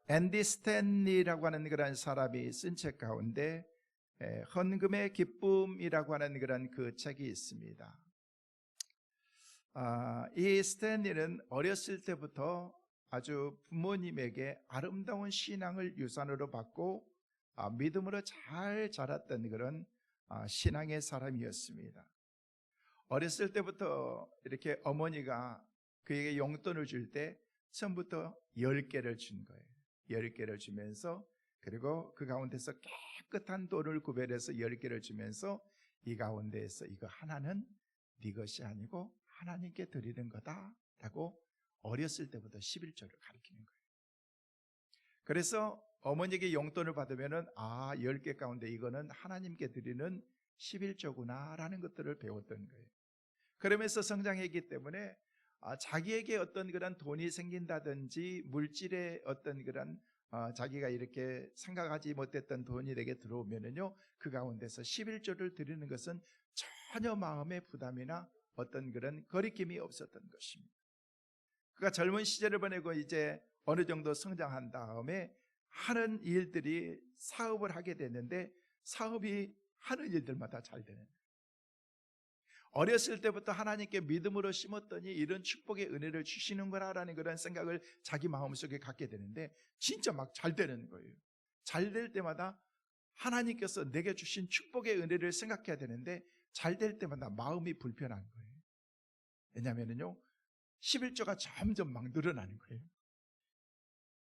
앤디 스탠리라고 하는 그런 사람이 쓴 책 가운데 헌금의 기쁨이라고 하는 그런 그 책이 있습니다. 이 스탠리는 어렸을 때부터 아주 부모님에게 아름다운 신앙을 유산으로 받고 믿음으로 잘 자랐던 그런 신앙의 사람이었습니다. 어렸을 때부터 이렇게 어머니가 그에게 용돈을 줄 때 처음부터 10개를 준 거예요. 10개를 주면서, 그리고 그 가운데서 깨끗한 돈을 구별해서 10개를 주면서 이 가운데에서 이거 하나는 네 것이 아니고 하나님께 드리는 거다 라고 어렸을 때부터 11조를 가르치는 거예요. 그래서 어머니에게 용돈을 받으면은 10개 가운데 이거는 하나님께 드리는 11조구나 라는 것들을 배웠던 거예요. 그러면서 성장했기 때문에 자기에게 어떤 그런 돈이 생긴다든지 물질의 어떤 그런 자기가 이렇게 생각하지 못했던 돈이 내게 들어오면은요, 그 가운데서 11조를 드리는 것은 전혀 마음의 부담이나 어떤 그런 거리낌이 없었던 것입니다. 그가 젊은 시절을 보내고 이제 어느 정도 성장한 다음에 하는 일들이 사업을 하게 됐는데 사업이 하는 일들마다 잘 되는 거예요. 어렸을 때부터 하나님께 믿음으로 심었더니 이런 축복의 은혜를 주시는 거라는 그런 생각을 자기 마음속에 갖게 되는데 진짜 막 잘 되는 거예요. 잘 될 때마다 하나님께서 내게 주신 축복의 은혜를 생각해야 되는데 잘 될 때마다 마음이 불편한 거예요. 왜냐하면요, 11조가 점점 막 늘어나는 거예요.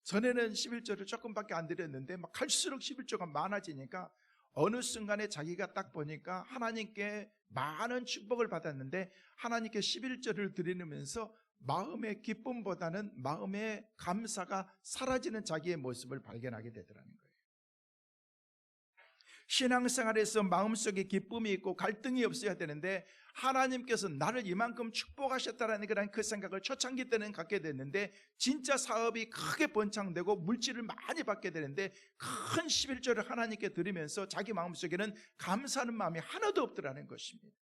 전에는 11조를 조금밖에 안 드렸는데 막 갈수록 11조가 많아지니까 어느 순간에 자기가 딱 보니까 하나님께 많은 축복을 받았는데 하나님께 11조를 드리면서 마음의 기쁨보다는 마음의 감사가 사라지는 자기의 모습을 발견하게 되더라는 거예요. 신앙생활에서 마음속에 기쁨이 있고 갈등이 없어야 되는데 하나님께서 나를 이만큼 축복하셨다는 그런 그 생각을 초창기 때는 갖게 됐는데 진짜 사업이 크게 번창되고 물질을 많이 받게 되는데 큰 11조를 하나님께 드리면서 자기 마음속에는 감사하는 마음이 하나도 없더라는 것입니다.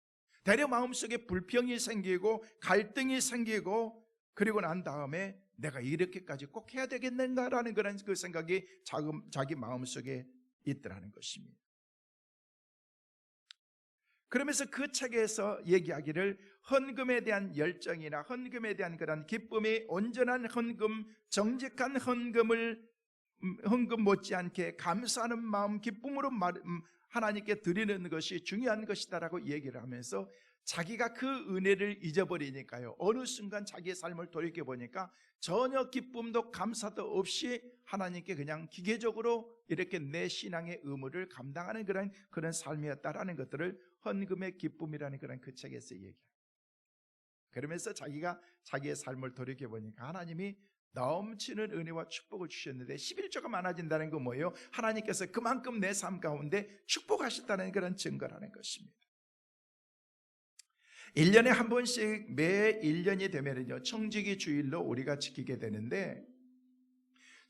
대려 마음속에 불평이 생기고 갈등이 생기고, 그리고 난 다음에 내가 이렇게까지 꼭 해야 되겠는가라는 그런 그 생각이 자기 마음속에 있더라는 것입니다. 그러면서 그 책에서 얘기하기를 헌금에 대한 열정이나 헌금에 대한 그런 기쁨이 온전한 헌금, 정직한 헌금 못지않게 감사하는 마음, 기쁨으로 하나님께 드리는 것이 중요한 것이다라고 얘기를 하면서 자기가 그 은혜를 잊어버리니까요, 어느 순간 자기의 삶을 돌이켜보니까 전혀 기쁨도 감사도 없이 하나님께 그냥 기계적으로 이렇게 내 신앙의 의무를 감당하는 그런 삶이었다라는 것들을 헌금의 기쁨이라는 그런 그 책에서 얘기합니다. 그러면서 자기가 자기의 삶을 돌이켜보니까 하나님이 넘치는 은혜와 축복을 주셨는데 11조가 많아진다는 건 뭐예요? 하나님께서 그만큼 내 삶 가운데 축복하셨다는 그런 증거라는 것입니다. 1년에 한 번씩 매 1년이 되면은요, 청지기 주일로 우리가 지키게 되는데,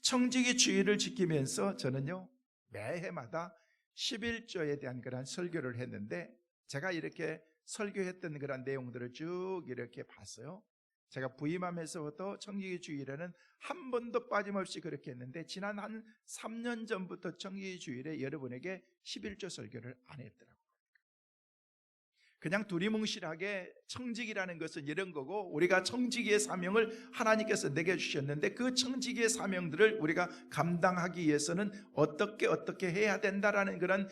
청지기 주일을 지키면서 저는요 매해마다 11조에 대한 그런 설교를 했는데, 제가 이렇게 설교했던 그런 내용들을 쭉 이렇게 봤어요. 제가 부임하면서부터 청지기 주일에는 한 번도 빠짐없이 그렇게 했는데, 지난 한 3년 전부터 청지기 주일에 여러분에게 11조 설교를 안 했더라고요. 그냥 두리뭉실하게 청지기라는 것은 이런 거고, 우리가 청지기의 사명을 하나님께서 내게 주셨는데 그 청지기의 사명들을 우리가 감당하기 위해서는 어떻게 해야 된다라는 그런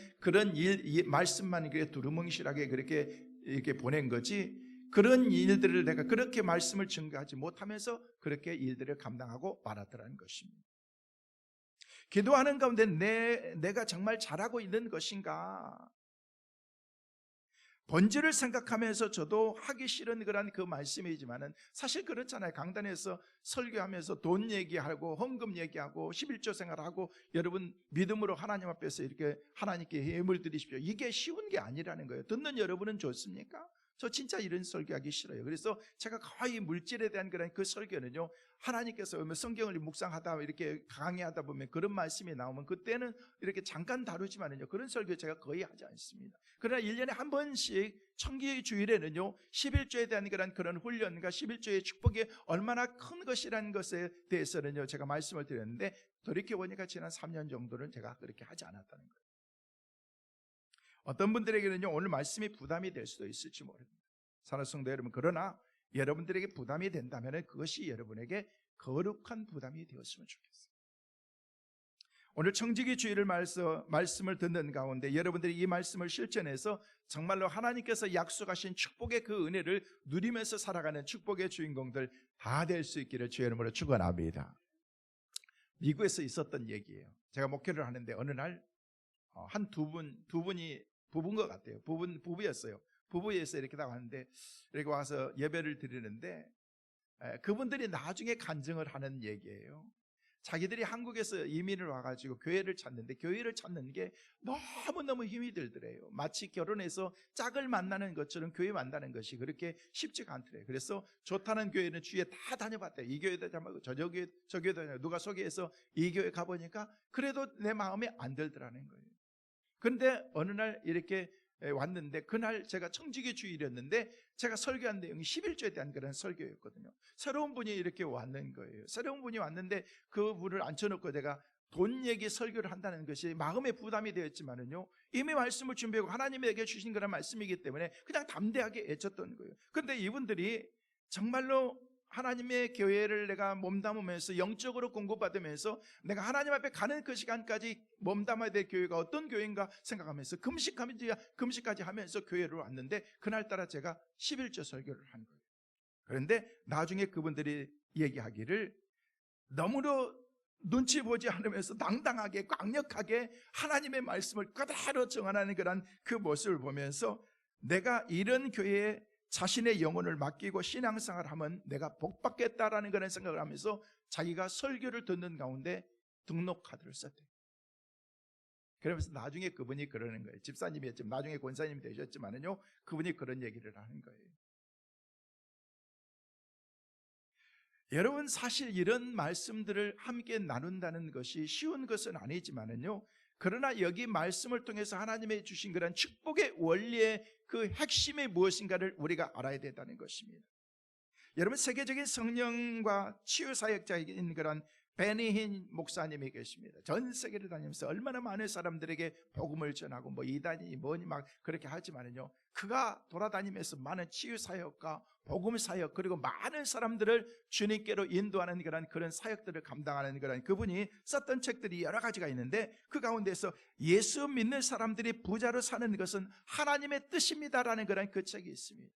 말씀만 이렇게 두리뭉실하게 그렇게 이렇게 보낸 거지, 그런 일들을 내가 그렇게 말씀을 증거하지 못하면서 그렇게 일들을 감당하고 말았더라는 것입니다. 기도하는 가운데 내가 정말 잘하고 있는 것인가, 본질을 생각하면서 저도 하기 싫은 그런 그 말씀이지만은 사실 그렇잖아요. 강단에서 설교하면서 돈 얘기하고 헌금 얘기하고 11조 생활하고 여러분 믿음으로 하나님 앞에서 이렇게 하나님께 예물 드리십시오, 이게 쉬운 게 아니라는 거예요. 듣는 여러분은 좋습니까? 저 진짜 이런 설교하기 싫어요. 그래서 제가 거의 물질에 대한 그런 그 설교는요 하나님께서 성경을 묵상하다 이렇게 강의하다 보면 그런 말씀이 나오면 그때는 이렇게 잠깐 다루지만은요, 그런 설교 제가 거의 하지 않습니다. 그러나 1년에 한 번씩 청기 주일에는요 11조에 대한 그런 훈련과 11조의 축복이 얼마나 큰 것이라는 것에 대해서는요 제가 말씀을 드렸는데, 돌이켜보니까 지난 3년 정도는 제가 그렇게 하지 않았다는 거예요. 어떤 분들에게는요 오늘 말씀이 부담이 될 수도 있을지 모릅니다. 사랑하는 성도 여러분, 그러나 여러분들에게 부담이 된다면 그것이 여러분에게 거룩한 부담이 되었으면 좋겠어요. 오늘 청지기 주일을 말씀을 듣는 가운데 여러분들이 이 말씀을 실천해서 정말로 하나님께서 약속하신 축복의 그 은혜를 누리면서 살아가는 축복의 주인공들 다 될 수 있기를 주의 이름으로 축원합니다. 미국에서 있었던 얘기예요. 제가 목회를 하는데 어느 날 한 두 분이 부부인 것 같아요. 부부였어요. 부부에서 이렇게 다 왔는데, 이렇게 와서 예배를 드리는데 그분들이 나중에 간증을 하는 얘기예요. 자기들이 한국에서 이민을 와가지고 교회를 찾는데, 교회를 찾는 게 너무너무 힘이 들더래요. 마치 결혼해서 짝을 만나는 것처럼 교회 만나는 것이 그렇게 쉽지가 않더래요. 그래서 좋다는 교회는 주위에 다 다녀봤대요. 이 교회도 다녀보고 저 교회도 다녀보고, 누가 소개해서 이 교회 가보니까 그래도 내 마음에 안 들더라는 거예요. 그런데 어느 날 이렇게 왔는데, 그날 제가 청지기 주일이었는데 제가 설교한 내용이 11조에 대한 그런 설교였거든요. 새로운 분이 이렇게 왔는 거예요. 새로운 분이 왔는데 그 분을 앉혀놓고 제가 돈 얘기 설교를 한다는 것이 마음에 부담이 되었지만은요, 이미 말씀을 준비하고 하나님에게 주신 그런 말씀이기 때문에 그냥 담대하게 외쳤던 거예요. 그런데 이분들이 정말로 하나님의 교회를 내가 몸담으면서 영적으로 공급받으면서 내가 하나님 앞에 가는 그 시간까지 몸담아야 될 교회가 어떤 교회인가 생각하면서 금식까지 하면서 교회로 왔는데, 그날따라 제가 11조 설교를 한 거예요. 그런데 나중에 그분들이 얘기하기를 너무도 눈치 보지 않으면서 당당하게 강력하게 하나님의 말씀을 그대로 정하는 그런 그 모습을 보면서 내가 이런 교회에 자신의 영혼을 맡기고 신앙생활을 하면 내가 복받겠다라는 그런 생각을 하면서 자기가 설교를 듣는 가운데 등록카드를 썼대요. 그러면서 나중에 그분이 그러는 거예요. 집사님이었지만 나중에 권사님이 되셨지만은요, 그분이 그런 얘기를 하는 거예요. 여러분, 사실 이런 말씀들을 함께 나눈다는 것이 쉬운 것은 아니지만은요, 그러나 여기 말씀을 통해서 하나님의 주신 그런 축복의 원리의 그 핵심이 무엇인가를 우리가 알아야 된다는 것입니다. 여러분, 세계적인 성령과 치유사역자인 그런 베니힌 목사님이 계십니다. 전 세계를 다니면서 얼마나 많은 사람들에게 복음을 전하고 뭐 이단이 뭐니 막 그렇게 하지만은요, 그가 돌아다니면서 많은 치유사역과 복음사역, 그리고 많은 사람들을 주님께로 인도하는 그런 사역들을 감당하는 그분이 썼던 책들이 여러 가지가 있는데, 그 가운데서 예수 믿는 사람들이 부자로 사는 것은 하나님의 뜻입니다라는 그 책이 있습니다.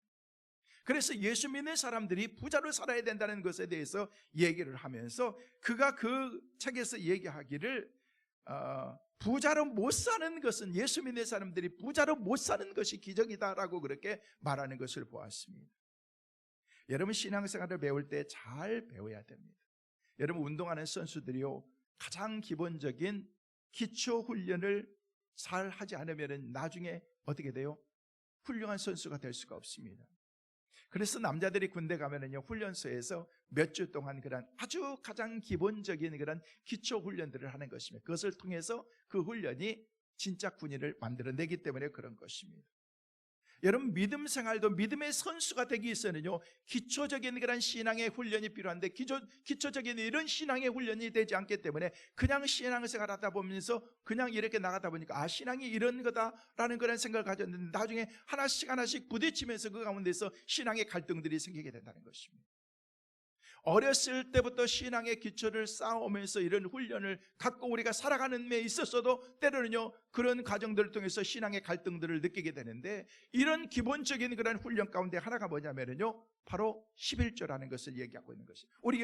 그래서 예수 믿는 사람들이 부자로 살아야 된다는 것에 대해서 얘기를 하면서 그가 그 책에서 얘기하기를 부자로 못 사는 것은, 예수 믿는 사람들이 부자로 못 사는 것이 기적이다라고 그렇게 말하는 것을 보았습니다. 여러분, 신앙생활을 배울 때 잘 배워야 됩니다. 여러분, 운동하는 선수들이요, 가장 기본적인 기초 훈련을 잘 하지 않으면 나중에 어떻게 돼요? 훌륭한 선수가 될 수가 없습니다. 그래서 남자들이 군대 가면은요, 훈련소에서 몇 주 동안 그런 아주 가장 기본적인 그런 기초 훈련들을 하는 것입니다. 그것을 통해서 그 훈련이 진짜 군인을 만들어내기 때문에 그런 것입니다. 여러분, 믿음 생활도 믿음의 선수가 되기 위해서는요, 기초적인 그런 신앙의 훈련이 필요한데 기초적인 이런 신앙의 훈련이 되지 않기 때문에 그냥 신앙생활 하다 보면서 그냥 이렇게 나가다 보니까 신앙이 이런 거다라는 그런 생각을 가졌는데, 나중에 하나씩 부딪히면서 그 가운데서 신앙의 갈등들이 생기게 된다는 것입니다. 어렸을 때부터 신앙의 기초를 쌓아오면서 이런 훈련을 갖고 우리가 살아가는 데 있어서도 때로는요, 그런 과정들을 통해서 신앙의 갈등들을 느끼게 되는데, 이런 기본적인 그런 훈련 가운데 하나가 뭐냐면요, 바로 11조라는 것을 얘기하고 있는 것이에요. 우리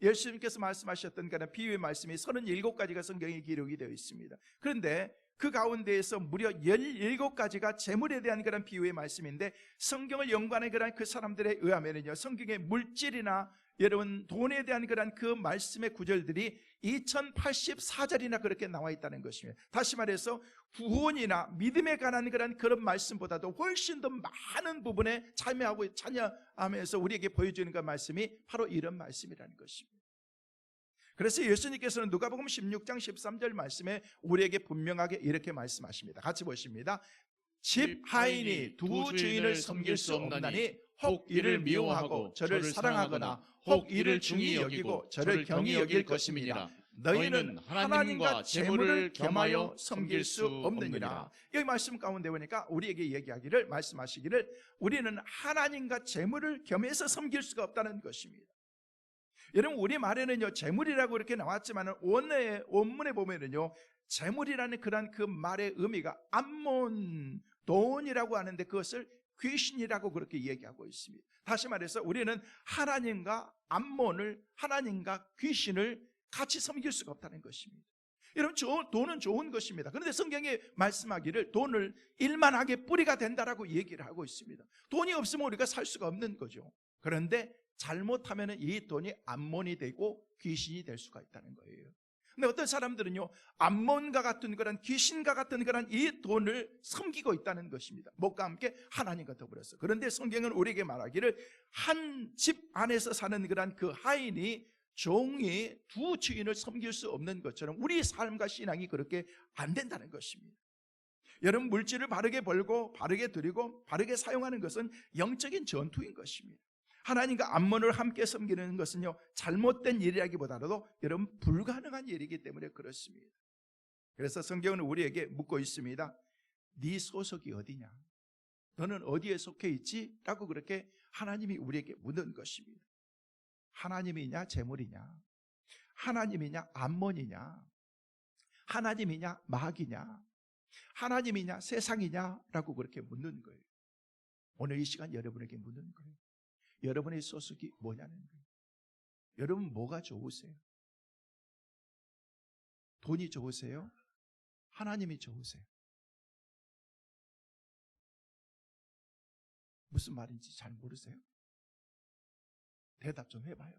예수님께서 말씀하셨던 그런 비유의 말씀이 37가지가 성경에 기록이 되어 있습니다. 그런데 그 가운데에서 무려 17가지가 재물에 대한 그런 비유의 말씀인데, 성경을 연구하는 그런 그 사람들에 의하면요, 성경의 물질이나 여러분, 돈에 대한 그 말씀의 구절들이 2084절이나 그렇게 나와 있다는 것입니다. 다시 말해서 구원이나 믿음에 관한 그런 말씀보다도 훨씬 더 많은 부분에 참여하면서 우리에게 보여주는 그 말씀이 바로 이런 말씀이라는 것입니다. 그래서 예수님께서는 누가복음 16장 13절 말씀에 우리에게 분명하게 이렇게 말씀하십니다. 같이 보십니다. 집 하인이 두 주인을 섬길 수 없나니 혹 이를 미워하고 저를 사랑하거나 혹 이를 중히 여기고 저를 경히 여길 것임이니라. 너희는 하나님과 재물을 겸하여 섬길 수 없느니라. 여기 말씀 가운데 보니까 우리에게 말씀하시기를 우리는 하나님과 재물을 겸해서 섬길 수가 없다는 것입니다. 여러분, 우리 말에는요 재물이라고 이렇게 나왔지만 원문에 보면은요 재물이라는 그 말의 의미가 암몬, 돈이라고 하는데 그것을 귀신이라고 그렇게 얘기하고 있습니다. 다시 말해서 우리는 하나님과 암몬을, 하나님과 귀신을 같이 섬길 수가 없다는 것입니다. 여러분, 돈은 좋은 것입니다. 그런데 성경에 말씀하기를 돈을 일만하게 뿌리가 된다라고 얘기를 하고 있습니다. 돈이 없으면 우리가 살 수가 없는 거죠. 그런데 잘못하면 이 돈이 암몬이 되고 귀신이 될 수가 있다는 거예요. 근데 어떤 사람들은요 암몬과 같은 그런 귀신과 같은 그런 이 돈을 섬기고 있다는 것입니다. 뭐가 함께 하나님과 더불어서. 그런데 성경은 우리에게 말하기를 한 집 안에서 사는 그런 그 하인이 종이 두 주인을 섬길 수 없는 것처럼 우리 삶과 신앙이 그렇게 안 된다는 것입니다. 여러분, 물질을 바르게 벌고 바르게 드리고 바르게 사용하는 것은 영적인 전투인 것입니다. 하나님과 암몬을 함께 섬기는 것은요 잘못된 일이라기보다도 여러분 불가능한 일이기 때문에 그렇습니다. 그래서 성경은 우리에게 묻고 있습니다. 네 소속이 어디냐? 너는 어디에 속해 있지? 라고 그렇게 하나님이 우리에게 묻는 것입니다. 하나님이냐 재물이냐? 하나님이냐 암몬이냐? 하나님이냐 마귀냐? 하나님이냐 세상이냐? 라고 그렇게 묻는 거예요. 오늘 이 시간 여러분에게 묻는 거예요. 여러분의 소속이 뭐냐는 거예요. 여러분 뭐가 좋으세요? 돈이 좋으세요? 하나님이 좋으세요? 무슨 말인지 잘 모르세요? 대답 좀 해봐요.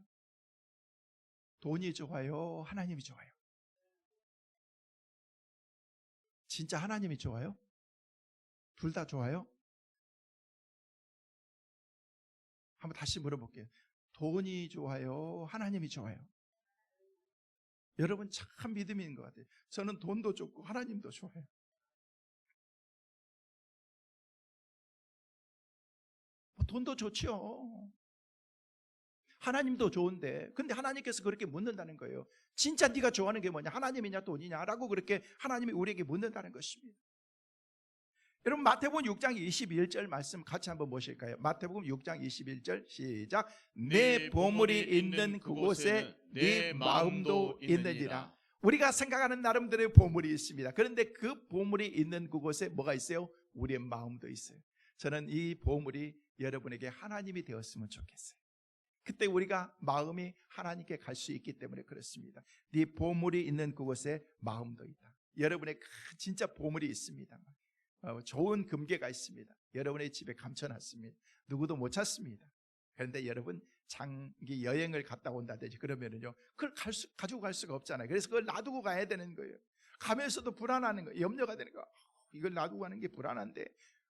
돈이 좋아요? 하나님이 좋아요? 진짜 하나님이 좋아요? 둘 다 좋아요? 한번 다시 물어볼게요. 돈이 좋아요? 하나님이 좋아요? 여러분 참 믿음이 있는 것 같아요. 저는 돈도 좋고 하나님도 좋아요. 돈도 좋죠. 하나님도 좋은데, 근데 하나님께서 그렇게 묻는다는 거예요. 진짜 네가 좋아하는 게 뭐냐? 하나님이냐 돈이냐? 라고 그렇게 하나님이 우리에게 묻는다는 것입니다. 여러분, 마태복음 6장 21절 말씀 같이 한번 보실까요? 마태복음 6장 21절 시작. 내 보물이 있는 그곳에 네 마음도 있느니라. 우리가 생각하는 나름대로의 보물이 있습니다. 그런데 그 보물이 있는 그곳에 뭐가 있어요? 우리의 마음도 있어요. 저는 이 보물이 여러분에게 하나님이 되었으면 좋겠어요. 그때 우리가 마음이 하나님께 갈 수 있기 때문에 그렇습니다. 네 보물이 있는 그곳에 마음도 있다. 여러분의 진짜 보물이 있습니다. 좋은 금괴가 있습니다. 여러분의 집에 감춰놨습니다. 누구도 못 찾습니다. 그런데 여러분 장기 여행을 갔다 온다든지 그러면은요 그걸 가지고 갈 수가 없잖아요. 그래서 그걸 놔두고 가야 되는 거예요. 가면서도 불안하는 거예요. 염려가 되는 거예요. 이걸 놔두고 가는 게 불안한데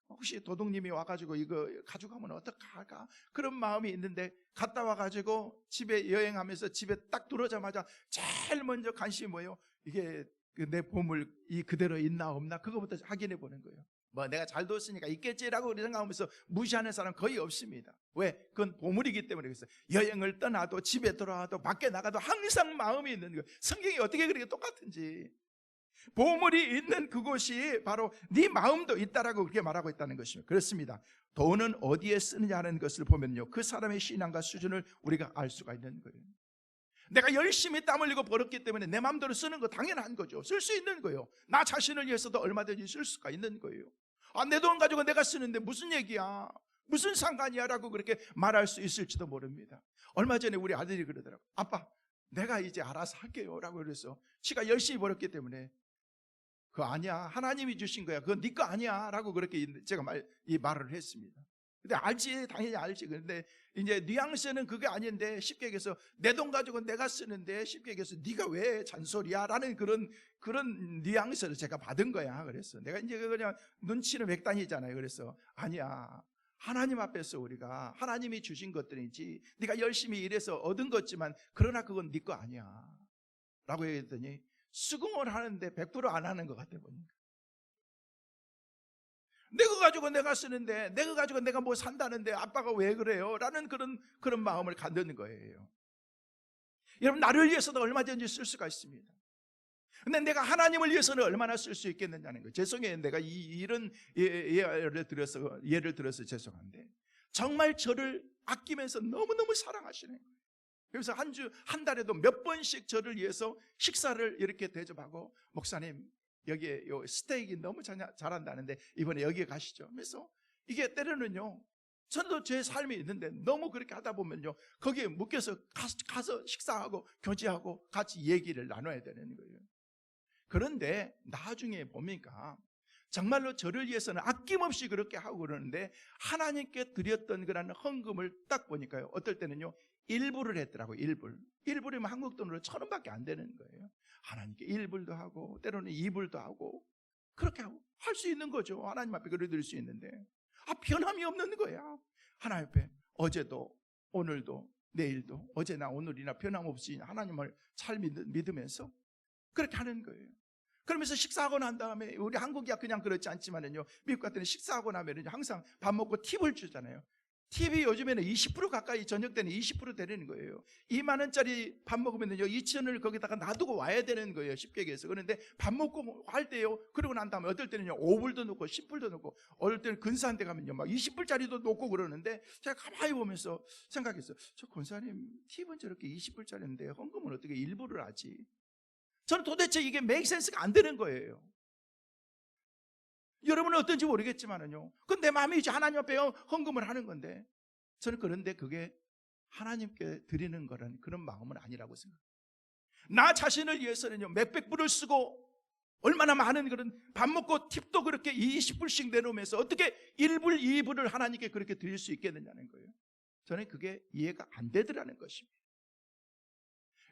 혹시 도둑님이 와가지고 이거 가져가면 어떡할까? 그런 마음이 있는데 갔다 와가지고 집에 여행하면서 집에 딱 들어오자마자 제일 먼저 관심이 뭐예요? 이게 내 보물 이 그대로 있나 없나 그거부터 확인해 보는 거예요. 뭐 내가 잘 뒀으니까 있겠지라고 생각하면서 무시하는 사람 거의 없습니다. 왜? 그건 보물이기 때문에. 그래서 여행을 떠나도 집에 들어와도 밖에 나가도 항상 마음이 있는 거예요. 성경이 어떻게 그렇게 똑같은지. 보물이 있는 그곳이 바로 네 마음도 있다라고 그렇게 말하고 있다는 것입니다. 그렇습니다. 돈은 어디에 쓰느냐는 것을 보면요 그 사람의 신앙과 수준을 우리가 알 수가 있는 거예요. 내가 열심히 땀 흘리고 벌었기 때문에 내 마음대로 쓰는 거 당연한 거죠. 쓸 수 있는 거예요. 나 자신을 위해서도 얼마든지 쓸 수가 있는 거예요. 내 돈 가지고 내가 쓰는데 무슨 얘기야, 무슨 상관이야 라고 그렇게 말할 수 있을지도 모릅니다. 얼마 전에 우리 아들이 그러더라고요. 아빠 내가 이제 알아서 할게요 라고 그래서 지가 열심히 벌었기 때문에 그거 아니야, 하나님이 주신 거야, 그건 네 거 아니야 라고 그렇게 제가 이 말을 했습니다. 근데 알지, 당연히 알지. 그런데 이제 뉘앙스는 그게 아닌데, 쉽게 얘기해서 내 돈 가지고 내가 쓰는데, 쉽게 얘기해서 네가 왜 잔소리야? 라는 그런 뉘앙스를 제가 받은 거야. 그래서 내가 이제 그냥 눈치는 백단이잖아요. 그래서 아니야, 하나님 앞에서 우리가 하나님이 주신 것들이지 네가 열심히 일해서 얻은 거지만, 그러나 그건 네 거 아니야 라고 얘기했더니 수긍을 하는데 100%안 하는 것 같아 보니까. 내 거 가지고 내가 쓰는데, 내 거 가지고 내가 뭐 산다는데 아빠가 왜 그래요? 라는 그런 마음을 갖는 거예요. 여러분, 나를 위해서도 얼마든지 쓸 수가 있습니다. 근데 내가 하나님을 위해서는 얼마나 쓸 수 있겠느냐는 거예요. 죄송해요. 내가 이런 예를 들어서 죄송한데, 정말 저를 아끼면서 너무너무 사랑하시는 거예요. 그래서 한 달에도 몇 번씩 저를 위해서 식사를 이렇게 대접하고, 목사님 여기에 요 스테이크 너무 잘한다는데 이번에 여기에 가시죠. 그래서 이게 때로는요, 저도 제 삶이 있는데 너무 그렇게 하다 보면요, 거기에 묶여서 가서 식사하고 교제하고 같이 얘기를 나눠야 되는 거예요. 그런데 나중에 보니까 정말로 저를 위해서는 아낌없이 그렇게 하고 그러는데, 하나님께 드렸던 그런 헌금을 딱 보니까요, 어떨 때는요 일부를 했더라고요. 일불이면 한국 돈으로 1,000원밖에 안 되는 거예요. 하나님께 1불도 하고 때로는 2불도 하고, 그렇게 하고 할 수 있는 거죠. 하나님 앞에 그래 드릴 수 있는데, 변함이 없는 거야. 하나님 앞에 어제도 오늘도 내일도, 어제나 오늘이나 변함없이 하나님을 잘 믿으면서 그렇게 하는 거예요. 그러면서 식사하고 난 다음에, 우리 한국이야 그냥 그렇지 않지만은요, 미국 같은 데는 식사하고 나면은 항상 밥 먹고 팁을 주잖아요. 팁이 요즘에는 20% 가까이, 저녁 때는 20% 되는 거예요. 2만 원짜리 밥 먹으면요 2,000원을 거기다가 놔두고 와야 되는 거예요, 쉽게 얘기해서. 그런데 밥 먹고 할 때요, 그러고 난 다음에 어떨 때는요 5불도 넣고 10불도 넣고, 어떨 때는 근사한 데 가면요 막 20불짜리도 넣고 그러는데, 제가 가만히 보면서 생각했어요. 저 권사님 팁은 저렇게 20불짜리인데 헌금은 어떻게 1불을 하지? 저는 도대체 이게 make sense가 안 되는 거예요. 여러분은 어떤지 모르겠지만은요, 그건 내 마음이지. 하나님 앞에 헌금을 하는 건데, 저는 그런데 그게 하나님께 드리는 거라는 그런 마음은 아니라고 생각해요. 나 자신을 위해서는요 몇백 불을 쓰고, 얼마나 많은 그런 밥 먹고 팁도 그렇게 20불씩 내놓으면서 어떻게 1불, 2불을 하나님께 그렇게 드릴 수 있겠느냐는 거예요. 저는 그게 이해가 안 되더라는 것입니다.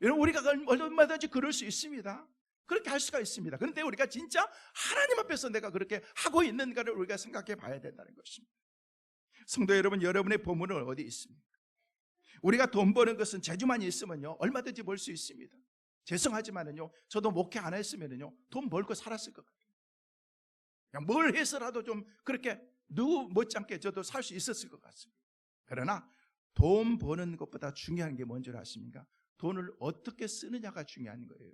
여러분, 우리가 얼마든지 그럴 수 있습니다. 그렇게 할 수가 있습니다. 그런데 우리가 진짜 하나님 앞에서 내가 그렇게 하고 있는가를 우리가 생각해 봐야 된다는 것입니다. 성도 여러분, 여러분의 보물은 어디 있습니까? 우리가 돈 버는 것은 재주만 있으면요 얼마든지 벌 수 있습니다. 죄송하지만은요, 저도 목회 안 했으면은요 돈 벌고 살았을 것 같아요. 그냥 뭘 해서라도 좀 그렇게 누구 못지않게 저도 살 수 있었을 것 같습니다. 그러나 돈 버는 것보다 중요한 게 뭔지 아십니까? 돈을 어떻게 쓰느냐가 중요한 거예요.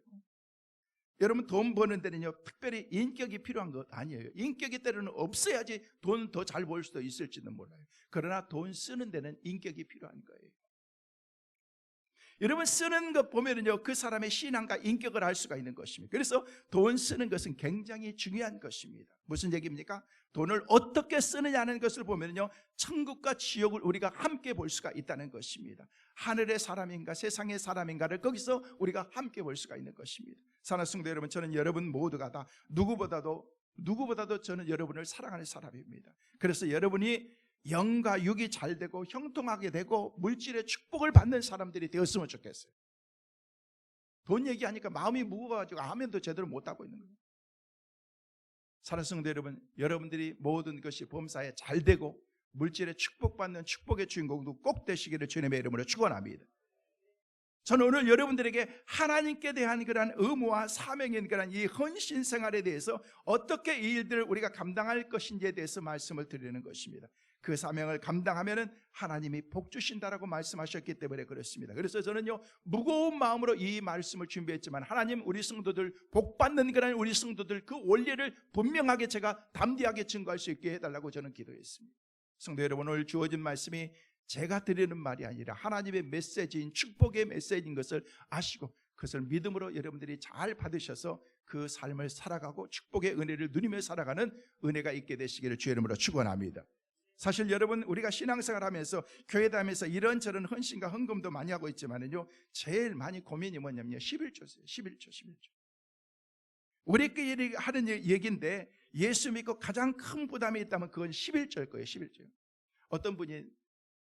여러분, 돈 버는 데는요 특별히 인격이 필요한 것 아니에요. 인격이 때로는 없어야지 돈 더 잘 벌 수도 있을지는 몰라요. 그러나 돈 쓰는 데는 인격이 필요한 거예요. 여러분, 쓰는 것 보면은요 그 사람의 신앙과 인격을 알 수가 있는 것입니다. 그래서 돈 쓰는 것은 굉장히 중요한 것입니다. 무슨 얘기입니까? 돈을 어떻게 쓰느냐는 것을 보면은요 천국과 지옥을 우리가 함께 볼 수가 있다는 것입니다. 하늘의 사람인가 세상의 사람인가를 거기서 우리가 함께 볼 수가 있는 것입니다. 사랑하는 성도 여러분, 저는 여러분 모두가 다 누구보다도 저는 여러분을 사랑하는 사람입니다. 그래서 여러분이 영과 육이 잘 되고 형통하게 되고 물질의 축복을 받는 사람들이 되었으면 좋겠어요. 돈 얘기하니까 마음이 무거워가지고 아멘도 제대로 못하고 있는 거예요. 사랑하는 성도 여러분, 여러분들이 모든 것이 범사에 잘 되고 물질의 축복받는 축복의 주인공도 꼭 되시기를 주님의 이름으로 축원합니다. 저는 오늘 여러분들에게 하나님께 대한 그러한 의무와 사명인 그러한 이 헌신 생활에 대해서 어떻게 이 일들을 우리가 감당할 것인지에 대해서 말씀을 드리는 것입니다. 그 사명을 감당하면은 하나님이 복 주신다라고 말씀하셨기 때문에 그렇습니다. 그래서 저는요 무거운 마음으로 이 말씀을 준비했지만, 하나님 우리 성도들 복 받는 그런 우리 성도들 그 원리를 분명하게 제가 담대하게 증거할 수 있게 해달라고 저는 기도했습니다. 성도 여러분, 오늘 주어진 말씀이 제가 드리는 말이 아니라 하나님의 메시지인 축복의 메시지인 것을 아시고 그것을 믿음으로 여러분들이 잘 받으셔서 그 삶을 살아가고 축복의 은혜를 누리며 살아가는 은혜가 있게 되시기를 주의 이름으로 축원합니다. 사실 여러분, 우리가 신앙생활 하면서 교회 다니면서 이런저런 헌신과 헌금도 많이 하고 있지만은요 제일 많이 고민이 뭐냐면요 11조세요. 11조. 우리끼리 하는 얘기인데 예수 믿고 가장 큰 부담이 있다면 그건 11조일 거예요. 11조. 어떤 분이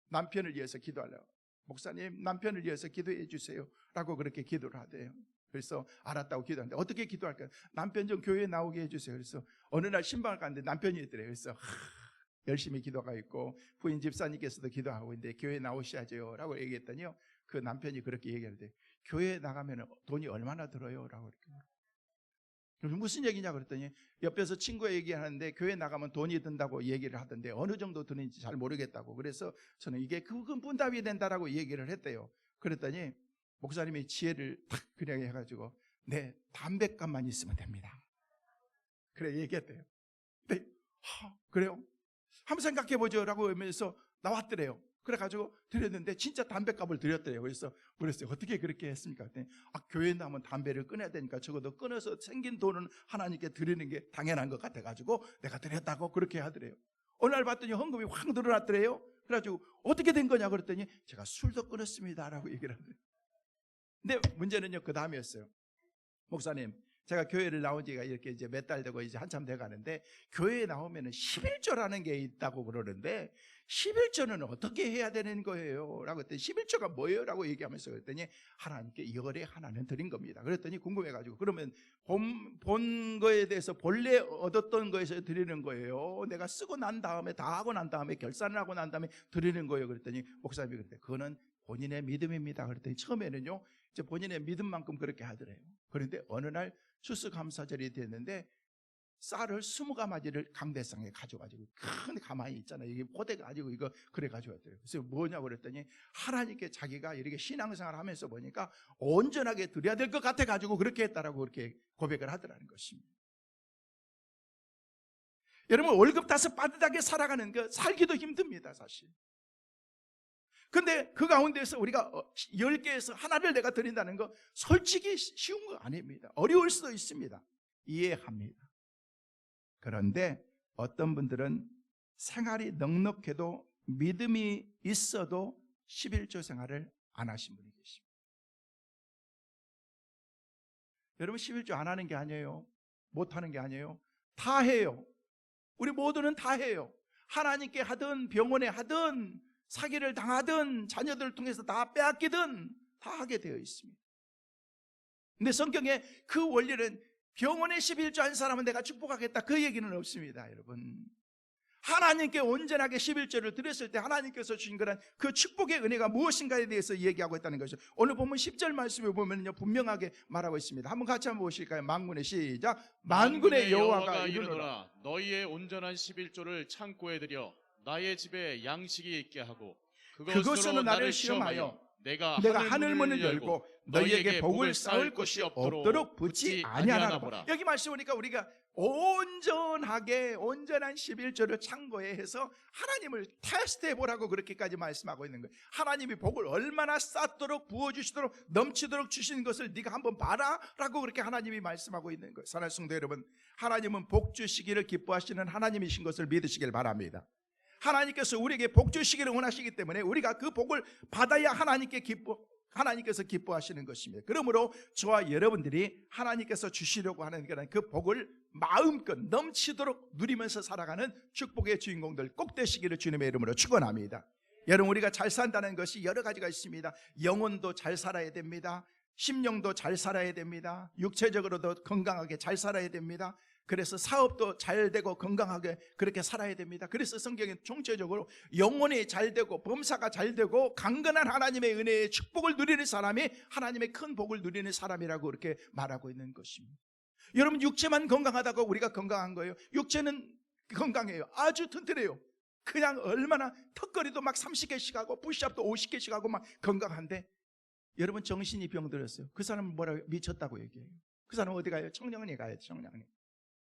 남편을 위해서 기도하려고, 목사님 남편을 위해서 기도해 주세요 라고 그렇게 기도를 하대요. 그래서 알았다고 기도하는데 어떻게 기도할까요? 남편 좀 교회에 나오게 해주세요. 그래서 어느 날 신방을 갔는데 남편이 있더래요. 그래서 열심히 기도가 있고 부인 집사님께서도 기도하고 있는데 교회에 나오셔야죠 라고 얘기했더니요, 그 남편이 그렇게 얘기하는데 교회에 나가면 돈이 얼마나 들어요? 라고 이렇게. 무슨 얘기냐 그랬더니 옆에서 친구가 얘기하는데 교회 나가면 돈이 든다고 얘기를 하던데 어느 정도 드는지 잘 모르겠다고. 그래서 저는 이게 그건 분담이 된다라고 얘기를 했대요. 그랬더니 목사님이 지혜를 탁 그냥 해가지고 네, 담뱃값만 있으면 됩니다. 그래 얘기했대요. 네, 그래요? 한번 생각해보죠 라고 하면서 나왔더래요. 그래가지고 드렸는데 진짜 담뱃값을 드렸더래요. 그래서 그랬어요. 어떻게 그렇게 했습니까? 그랬더니 교회에 나면 담배를 끊어야 되니까 적어도 끊어서 생긴 돈은 하나님께 드리는 게 당연한 것 같아가지고 내가 드렸다고 그렇게 하더래요. 어느 날 봤더니 헌금이 확 늘어났더래요. 그래가지고 어떻게 된 거냐 그랬더니 제가 술도 끊었습니다 라고 얘기를 하더래요. 근데 문제는요, 그 다음이었어요. 목사님, 제가 교회를 나온 지가 이렇게 이제 몇 달 되고 이제 한참 돼 가는데 교회에 나오면은 11조라는 게 있다고 그러는데 11조는 어떻게 해야 되는 거예요? 라고 했더니 11조가 뭐예요? 라고 얘기하면서 그랬더니 하나님께 열의 하나는 드린 겁니다. 그랬더니 궁금해가지고 그러면 본 거에 대해서 본래 얻었던 거에서 드리는 거예요? 내가 쓰고 난 다음에 다 하고 난 다음에 결산을 하고 난 다음에 드리는 거예요? 그랬더니 목사님이 그랬더니 그거는 본인의 믿음입니다. 그랬더니 처음에는요, 이제 본인의 믿음만큼 그렇게 하더래요. 그런데 어느 날 추수감사절이 됐는데 쌀을 20가마지를 강대상에 가져가지고 큰 가마이 있잖아요. 이게 포대 가지고 이거 그래 가져왔더래요. 그래서 뭐냐고 그랬더니 하나님께 자기가 이렇게 신앙생활을 하면서 보니까 온전하게 드려야 될 것 같아 가지고 그렇게 했다라고 그렇게 고백을 하더라는 것입니다. 여러분, 월급 따서 빠듯하게 살아가는 거 살기도 힘듭니다, 사실. 근데 그 가운데서 우리가 10개에서 하나를 내가 드린다는 거 솔직히 쉬운 거 아닙니다. 어려울 수도 있습니다. 이해합니다. 그런데 어떤 분들은 생활이 넉넉해도 믿음이 있어도 11조 생활을 안 하신 분이 계십니다. 여러분, 11조 안 하는 게 아니에요. 못 하는 게 아니에요. 다 해요. 우리 모두는 다 해요. 하나님께 하든 병원에 하든 사기를 당하든 자녀들을 통해서 다 빼앗기든 다 하게 되어 있습니다. 근데 성경에 그 원리는 병원에 11조 한 사람은 내가 축복하겠다 그 얘기는 없습니다. 여러분, 하나님께 온전하게 11조를 드렸을 때 하나님께서 주신 거란 그 축복의 은혜가 무엇인가에 대해서 얘기하고 있다는 것이죠. 오늘 보면 10절 말씀을 보면요, 분명하게 말하고 있습니다. 한번 같이 한번 보실까요? 만군의 시작. 만군의 여호와가 이르노라. 너희의 온전한 11조를 창고에 들여 나의 집에 양식이 있게 하고 그것으로 나를 시험하여 내가 하늘 문을 열고 너희에게 복을 쌓을 곳이 없도록 붙지 아니하나 보라. 여기 말씀 보니까 우리가 온전하게 온전한 11조를 창고에 해서 하나님을 테스트해 보라고 그렇게까지 말씀하고 있는 거예요. 하나님이 복을 얼마나 쌓도록 부어주시도록 넘치도록 주시는 것을 네가 한번 봐라 라고 그렇게 하나님이 말씀하고 있는 거예요. 사랑하는 성도 여러분, 하나님은 복 주시기를 기뻐하시는 하나님이신 것을 믿으시길 바랍니다. 하나님께서 우리에게 복 주시기를 원하시기 때문에 우리가 그 복을 받아야 하나님께서 기뻐하시는 것입니다. 그러므로 저와 여러분들이 하나님께서 주시려고 하는 그 복을 마음껏 넘치도록 누리면서 살아가는 축복의 주인공들 꼭 되시기를 주님의 이름으로 축원합니다. 여러분, 우리가 잘 산다는 것이 여러 가지가 있습니다. 영혼도 잘 살아야 됩니다. 심령도 잘 살아야 됩니다. 육체적으로도 건강하게 잘 살아야 됩니다. 그래서 사업도 잘 되고 건강하게 그렇게 살아야 됩니다. 그래서 성경에 총체적으로 영혼이 잘 되고 범사가 잘 되고 강건한 하나님의 은혜의 축복을 누리는 사람이 하나님의 큰 복을 누리는 사람이라고 그렇게 말하고 있는 것입니다. 여러분, 육체만 건강하다고 우리가 건강한 거예요? 육체는 건강해요. 아주 튼튼해요. 그냥 얼마나 턱걸이도 막 30개씩 하고 푸시업도 50개씩 하고 막 건강한데, 여러분 정신이 병들었어요. 그 사람은 뭐라고 미쳤다고 얘기해요. 그 사람은 어디 가요? 청량리 가요. 청량리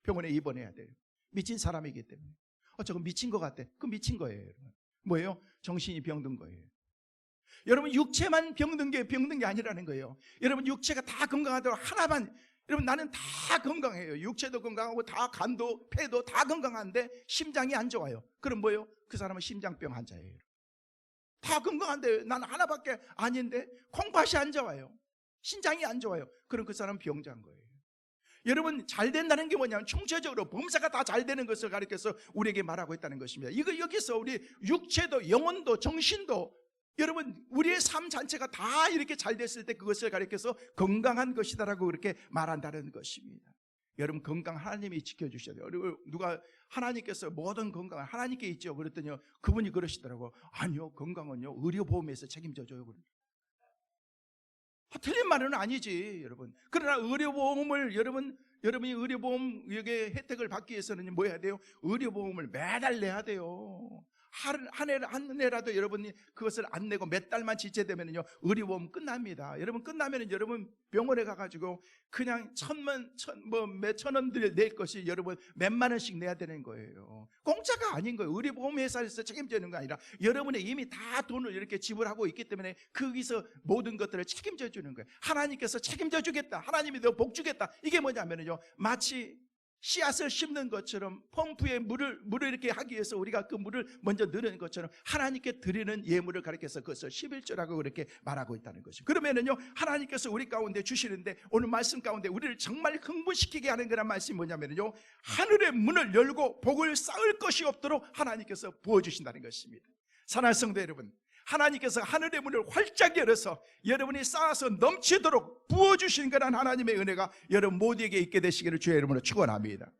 병원에 입원해야 돼요. 미친 사람이기 때문에. 저거 미친 것 같아. 그 미친 거예요. 여러분. 뭐예요? 정신이 병든 거예요. 여러분, 육체만 병든 게 아니라는 거예요. 여러분, 육체가 다 건강하도록 하나만, 여러분 나는 다 건강해요. 육체도 건강하고 다 간도 폐도 다 건강한데 심장이 안 좋아요. 그럼 뭐예요? 그 사람은 심장병 환자예요. 다 건강한데 난 하나밖에 아닌데 콩팥이 안 좋아요. 신장이 안 좋아요. 그럼 그 사람은 병자인 거예요. 여러분, 잘 된다는 게 뭐냐면 총체적으로 범사가 다 잘 되는 것을 가리켜서 우리에게 말하고 있다는 것입니다. 이거 여기서 우리 육체도 영혼도 정신도 여러분 우리의 삶 자체가 다 이렇게 잘 됐을 때 그것을 가리켜서 건강한 것이다라고 그렇게 말한다는 것입니다. 여러분, 건강 하나님이 지켜주셔야 돼요. 누가 하나님께서 모든 건강은 하나님께 있죠 그랬더니 그분이 그러시더라고. 아니요, 건강은요 의료보험에서 책임져줘요. 틀린 말은 아니지 여러분. 그러나 의료보험을 여러분이 의료보험 여기에 혜택을 받기 위해서는 뭐 해야 돼요? 의료보험을 매달 내야 돼요. 한 해라도 여러분이 그것을 안 내고 몇 달만 지체되면요 의료보험 끝납니다. 여러분, 끝나면은 여러분 병원에 가가지고 그냥 몇천 원들 낼 것이 여러분 몇만 원씩 내야 되는 거예요. 공짜가 아닌 거예요. 의료보험 회사에서 책임지는 거 아니라 여러분의 이미 다 돈을 이렇게 지불하고 있기 때문에 거기서 모든 것들을 책임져 주는 거예요. 하나님께서 책임져 주겠다, 하나님이 너 복 주겠다. 이게 뭐냐면요 마치 씨앗을 심는 것처럼 펌프에 물을 이렇게 하기 위해서 우리가 그 물을 먼저 넣는 것처럼 하나님께 드리는 예물을 가리켜서 그것을 11조라고 그렇게 말하고 있다는 것이죠. 그러면은요 하나님께서 우리 가운데 주시는데 오늘 말씀 가운데 우리를 정말 흥분시키게 하는 그런 말씀이 뭐냐면요 하늘의 문을 열고 복을 쌓을 것이 없도록 하나님께서 부어주신다는 것입니다. 사랑하는 성도 여러분, 하나님께서 하늘의 문을 활짝 열어서 여러분이 쌓아서 넘치도록 부어주신 그런 하나님의 은혜가 여러분 모두에게 있게 되시기를 주의 이름으로 축원합니다.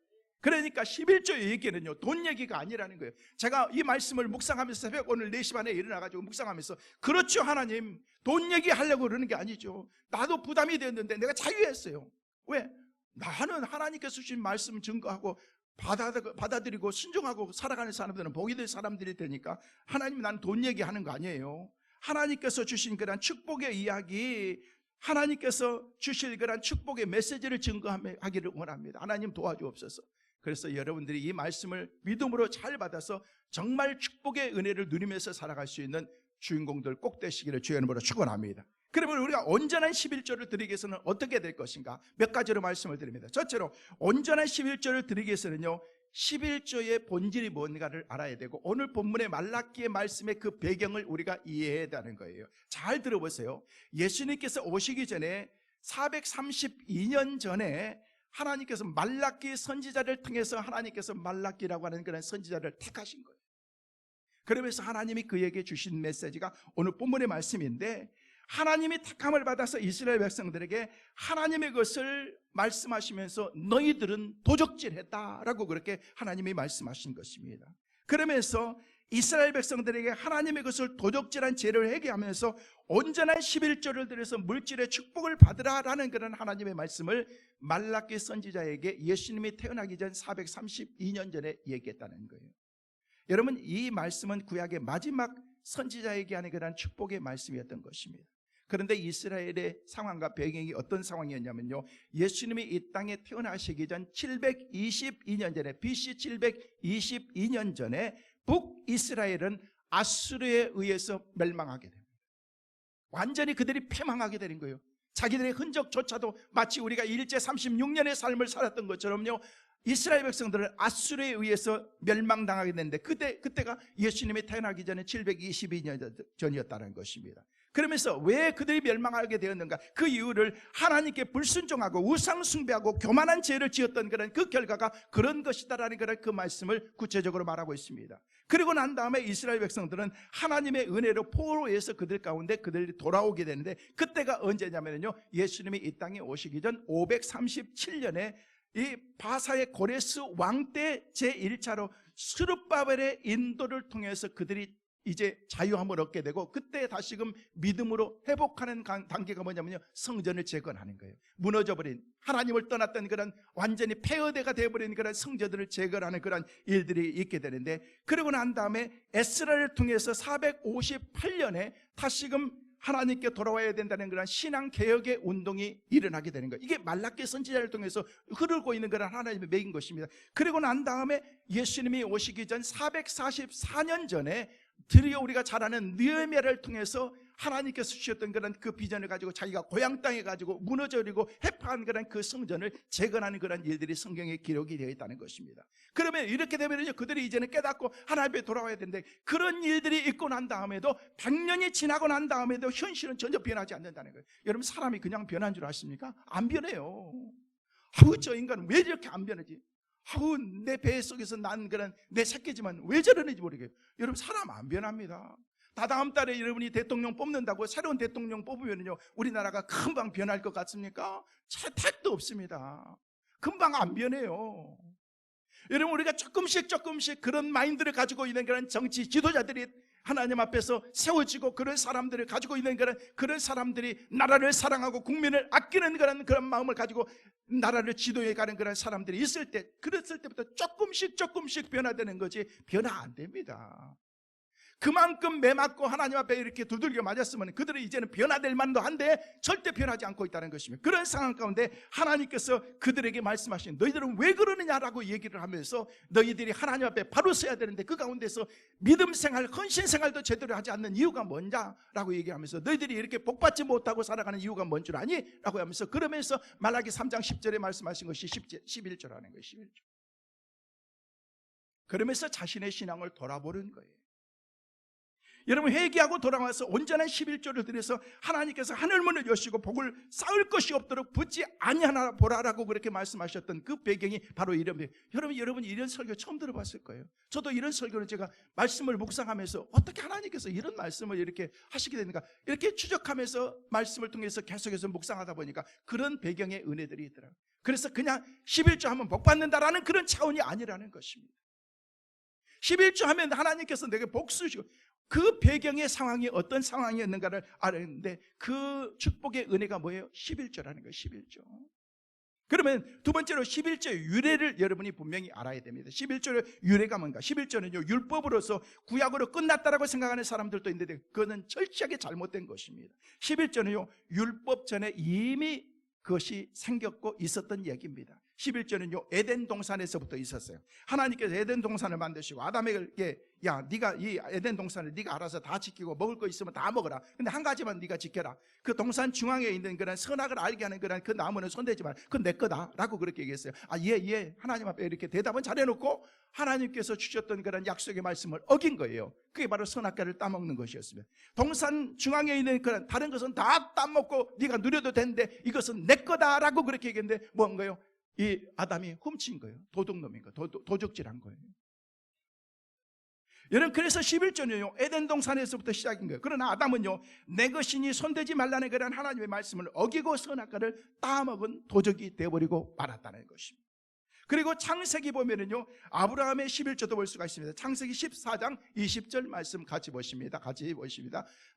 그러니까 11조의 얘기는요 돈 얘기가 아니라는 거예요. 제가 이 말씀을 묵상하면서 새벽 오늘 4시 반에 일어나가지고 묵상하면서 그렇죠 하나님, 돈 얘기하려고 그러는 게 아니죠. 나도 부담이 되었는데 내가 자유했어요. 왜? 나는 하나님께서 주신 말씀 증거하고 받아들이고 순종하고 살아가는 사람들은 복이 될 사람들이 되니까 하나님, 나는 돈 얘기하는 거 아니에요. 하나님께서 주신 그런 축복의 이야기, 하나님께서 주실 그런 축복의 메시지를 증거하기를 원합니다. 하나님 도와주옵소서. 그래서 여러분들이 이 말씀을 믿음으로 잘 받아서 정말 축복의 은혜를 누리면서 살아갈 수 있는 주인공들 꼭 되시기를 주의 이름으로 축원합니다. 그러면 우리가 온전한 11조를 드리기 위해서는 어떻게 될 것인가? 몇 가지로 말씀을 드립니다. 첫째로 온전한 11조를 드리기 위해서는요 11조의 본질이 뭔가를 알아야 되고 오늘 본문의 말라기의 말씀의 그 배경을 우리가 이해해야 되는 거예요. 잘 들어보세요. 예수님께서 오시기 전에 432년 전에 하나님께서 말라기 선지자를 통해서 하나님께서 말라기라고 하는 그런 선지자를 택하신 거예요. 그러면서 하나님이 그에게 주신 메시지가 오늘 본문의 말씀인데, 하나님이 택함을 받아서 이스라엘 백성들에게 하나님의 것을 말씀하시면서 너희들은 도적질했다라고 그렇게 하나님이 말씀하신 것입니다. 그러면서 이스라엘 백성들에게 하나님의 것을 도적질한 죄를 회개하면서 온전한 11조를 들여서 물질의 축복을 받으라라는 그런 하나님의 말씀을 말라기 선지자에게 예수님이 태어나기 전 432년 전에 얘기했다는 거예요. 여러분, 이 말씀은 구약의 마지막 선지자에게 하는 그런 축복의 말씀이었던 것입니다. 그런데 이스라엘의 상황과 배경이 어떤 상황이었냐면요, 예수님이 이 땅에 태어나시기 전 722년 전에, BC 722년 전에 북이스라엘은 아수르에 의해서 멸망하게 됩니다. 완전히 그들이 패망하게 되는 거예요. 자기들의 흔적조차도 마치 우리가 일제 36년의 삶을 살았던 것처럼요, 이스라엘 백성들은 아수르에 의해서 멸망당하게 됐는데 그때가 예수님이 태어나기 전에 722년 전이었다는 것입니다. 그러면서 왜 그들이 멸망하게 되었는가? 그 이유를 하나님께 불순종하고 우상 숭배하고 교만한 죄를 지었던 그런 그 결과가 그런 것이다라는 그런 그 말씀을 구체적으로 말하고 있습니다. 그리고 난 다음에 이스라엘 백성들은 하나님의 은혜로 포로에서 그들 가운데 그들이 돌아오게 되는데, 그때가 언제냐면요, 예수님이 이 땅에 오시기 전 537년에 이 바사의 고레스 왕 때 제1차로 스룹바벨의 인도를 통해서 그들이 이제 자유함을 얻게 되고, 그때 다시금 믿음으로 회복하는 단계가 뭐냐면요, 성전을 재건하는 거예요. 무너져버린, 하나님을 떠났던 그런 완전히 폐허대가 되어버린 그런 성전들을 재건하는 그런 일들이 있게 되는데, 그러고 난 다음에 에스라를 통해서 458년에 다시금 하나님께 돌아와야 된다는 그런 신앙개혁의 운동이 일어나게 되는 거예요. 이게 말라기 선지자를 통해서 흐르고 있는 그런 하나님의 맥인 것입니다. 그리고 난 다음에 예수님이 오시기 전 444년 전에 드디어 우리가 잘 아는 느헤미야를 통해서 하나님께서 주셨던 그런 그 비전을 가지고 자기가 고향 땅에 가지고 무너져버리고 해파한 그런 그 성전을 재건하는 그런 일들이 성경에 기록이 되어 있다는 것입니다. 그러면 이렇게 되면 그들이 이제는 깨닫고 하나님께 돌아와야 되는데, 그런 일들이 있고 난 다음에도 100년이 지나고 난 다음에도 현실은 전혀 변하지 않는다는 거예요. 여러분, 사람이 그냥 변한 줄 아십니까? 안 변해요. 아우 저 인간은 왜 이렇게 안 변하지? 아우 내 배 속에서 난 그런 내 새끼지만 왜 저러는지 모르겠어요. 여러분 사람 안 변합니다. 다다음 달에 여러분이 대통령 뽑는다고 새로운 대통령 뽑으면요 우리나라가 금방 변할 것 같습니까? 택도 없습니다. 금방 안 변해요. 여러분 우리가 조금씩 그런 마인드를 가지고 있는 그런 정치 지도자들이 하나님 앞에서 세워지고 그런 사람들을 가지고 있는 그런 사람들이 나라를 사랑하고 국민을 아끼는 그런 마음을 가지고 나라를 지도해 가는 그런 사람들이 있을 때 그랬을 때부터 조금씩 변화되는 거지 변화 안 됩니다. 그만큼 매맞고 하나님 앞에 이렇게 두들겨 맞았으면 그들은 이제는 변화될 만도 한데 절대 변하지 않고 있다는 것입니다. 그런 상황 가운데 하나님께서 그들에게 말씀하신 너희들은 왜 그러느냐라고 얘기를 하면서 너희들이 하나님 앞에 바로 서야 되는데 그 가운데서 믿음 생활, 헌신 생활도 제대로 하지 않는 이유가 뭐냐라고 얘기하면서 너희들이 이렇게 복받지 못하고 살아가는 이유가 뭔 줄 아니? 라고 하면서 그러면서 말라기 3장 10절에 말씀하신 것이 11절 하는 거예요. 11절. 그러면서 자신의 신앙을 돌아보는 거예요. 여러분 회개하고 돌아와서 온전한 11조를 드려서 하나님께서 하늘문을 여시고 복을 쌓을 것이 없도록 붙지 아니하나 보라라고 그렇게 말씀하셨던 그 배경이 바로 이런 배경. 여러분 이런 설교 처음 들어봤을 거예요. 저도 이런 설교를 제가 말씀을 묵상하면서 어떻게 하나님께서 이런 말씀을 이렇게 하시게 되는가 이렇게 추적하면서 말씀을 통해서 계속해서 묵상하다 보니까 그런 배경의 은혜들이 있더라고요. 그래서 그냥 11조 하면 복 받는다라는 그런 차원이 아니라는 것입니다. 11조 하면 하나님께서 내게 복 주시고 그 배경의 상황이 어떤 상황이었는가를 알았는데 그 축복의 은혜가 뭐예요? 11조라는 거예요. 11조. 그러면 두 번째로 11조의 유래를 여러분이 분명히 알아야 됩니다. 11조의 유래가 뭔가? 11조는요 율법으로서 구약으로 끝났다라고 생각하는 사람들도 있는데 그거는 철저하게 잘못된 것입니다. 11조는요 율법 전에 이미 그것이 생겼고 있었던 얘기입니다. 11조는요 에덴 동산에서부터 있었어요. 하나님께서 에덴 동산을 만드시고 아담에게 야 네가 이 에덴 동산을 네가 알아서 다 지키고 먹을 거 있으면 다 먹어라. 근데 한 가지만 네가 지켜라. 그 동산 중앙에 있는 그런 선악을 알게 하는 그런 그 나무는 손대지 마라. 그건 내 거다라고 그렇게 얘기했어요. 예 하나님 앞에 이렇게 대답은 잘해놓고 하나님께서 주셨던 그런 약속의 말씀을 어긴 거예요. 그게 바로 선악과를 따먹는 것이었습니다. 동산 중앙에 있는 그런 다른 것은 다 따먹고 네가 누려도 되는데 이것은 내 거다라고 그렇게 얘기했는데 뭔가요? 이 아담이 훔친 거예요. 도둑놈인 거예요. 도적질한 거예요. 여러분 그래서 11조는요 에덴 동산에서부터 시작인 거예요. 그러나 아담은요 내 것이니 손대지 말라는 그런 하나님의 말씀을 어기고 선악과를 따먹은 도적이 되어버리고 말았다는 것입니다. 그리고 창세기 보면은요 아브라함의 11조도 볼 수가 있습니다. 창세기 14장 20절 말씀 같이 보십니다.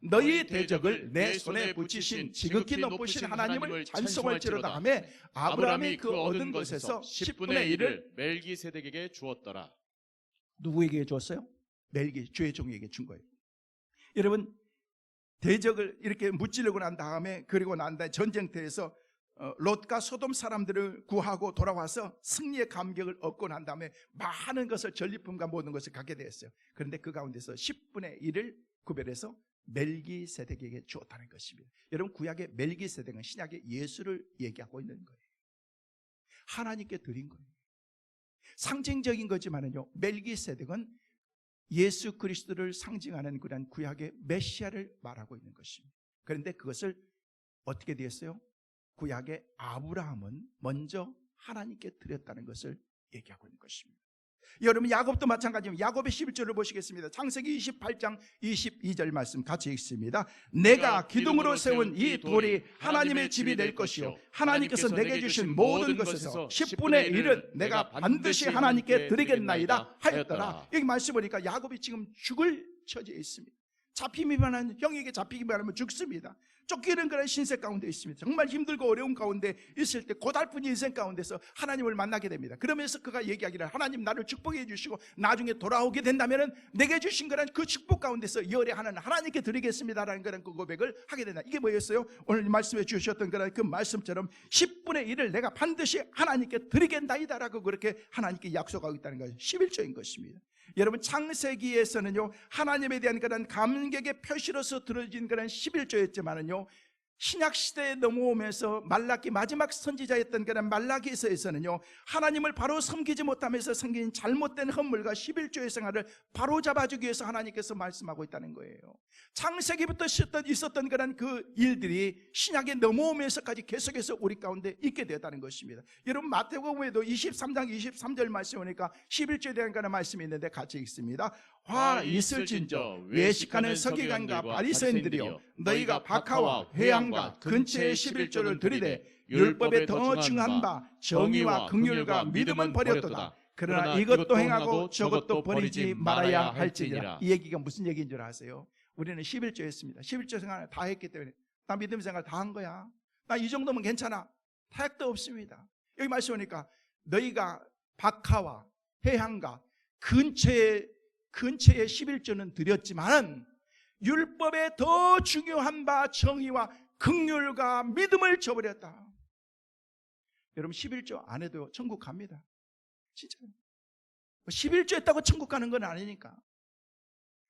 너희 대적을 내 손에 붙이신 지극히 높으신 하나님을 찬송할지로다 하며 아브라함이 그 얻은 것에서 10분의 1을 멜기세덱에게 주었더라. 누구에게 줬어요? 주의 종에게 준 거예요. 여러분 대적을 이렇게 무찌르고 난 다음에 그리고 난 다음에 전쟁터에서 롯과 소돔 사람들을 구하고 돌아와서 승리의 감격을 얻고 난 다음에 많은 것을 전리품과 모든 것을 갖게 되었어요. 그런데 그 가운데서 10분의 1을 구별해서 멜기세덱에게 주었다는 것입니다. 여러분 구약의 멜기세덱은 신약의 예수를 얘기하고 있는 거예요. 하나님께 드린 거예요. 상징적인 거지만은요 멜기세덱은 예수 그리스도를 상징하는 그런 구약의 메시아를 말하고 있는 것입니다. 그런데 그것을 어떻게 되었어요? 구약의 아브라함은 먼저 하나님께 드렸다는 것을 얘기하고 있는 것입니다. 여러분 야곱도 마찬가지입니다. 야곱의 11절을 보시겠습니다. 창세기 28장 22절 말씀 같이 읽습니다. 내가 기둥으로 세운 이 돌이 하나님의 집이 될 것이요 하나님께서 내게 주신 모든 것에서 10분의 1은 내가 반드시 하나님께 드리겠나이다 하였더라. 여기 말씀 보니까 야곱이 지금 죽을 처지에 있습니다. 잡히기만 하면 형에게 잡히기만 하면 죽습니다. 쫓기는 그런 신세 가운데 있습니다. 정말 힘들고 어려운 가운데 있을 때 고달픈 인생 가운데서 하나님을 만나게 됩니다. 그러면서 그가 얘기하기를 하나님 나를 축복해 주시고 나중에 돌아오게 된다면 내게 주신 그런 그 축복 가운데서 열애하는 하나님께 드리겠습니다라는 그런 그 고백을 하게 된다. 이게 뭐였어요? 오늘 말씀해 주셨던 그런 그 말씀처럼 10분의 1을 내가 반드시 하나님께 드리겠나이다라고 그렇게 하나님께 약속하고 있다는 것이 11조인 것입니다. 여러분 창세기에서는요 하나님에 대한 그런 감격의 표시로서 들어진 그런 11조였지만은요 신약 시대에 넘어오면서 말라기 마지막 선지자였던 그런 말라기서에서는요, 하나님을 바로 섬기지 못하면서 생긴 잘못된 헌물과 11조의 생활을 바로 잡아주기 위해서 하나님께서 말씀하고 있다는 거예요. 창세기부터 있었던 그런 그 일들이 신약에 넘어오면서까지 계속해서 우리 가운데 있게 되었다는 것입니다. 여러분 마태복음에도 23장 23절 말씀에 보니까 11조에 대한 그런 말씀이 있는데 같이 읽습니다. 화 있을진저 외식하는 서기관과 바리새인들이여, 너희가 박하와 회향과 근처의 11조를 드리되 율법에 더 중한 바 정의와 긍휼과 믿음은 버렸도다. 그러나 이것도 행하고 저것도 버리지 말아야 할지니라. 이 얘기가 무슨 얘기인 줄 아세요? 우리는 11조 했습니다. 11조 생활을 다 했기 때문에 나 믿음 생활 다 한 거야. 나 이 정도면 괜찮아. 택도 없습니다. 여기 말씀 보니까 너희가 박하와 회향과 근처의 11조는 드렸지만 율법에 더 중요한 바 정의와 긍휼과 믿음을 저버렸다. 여러분 11조 안 해도 천국 갑니다. 진짜 11조 했다고 천국 가는 건 아니니까.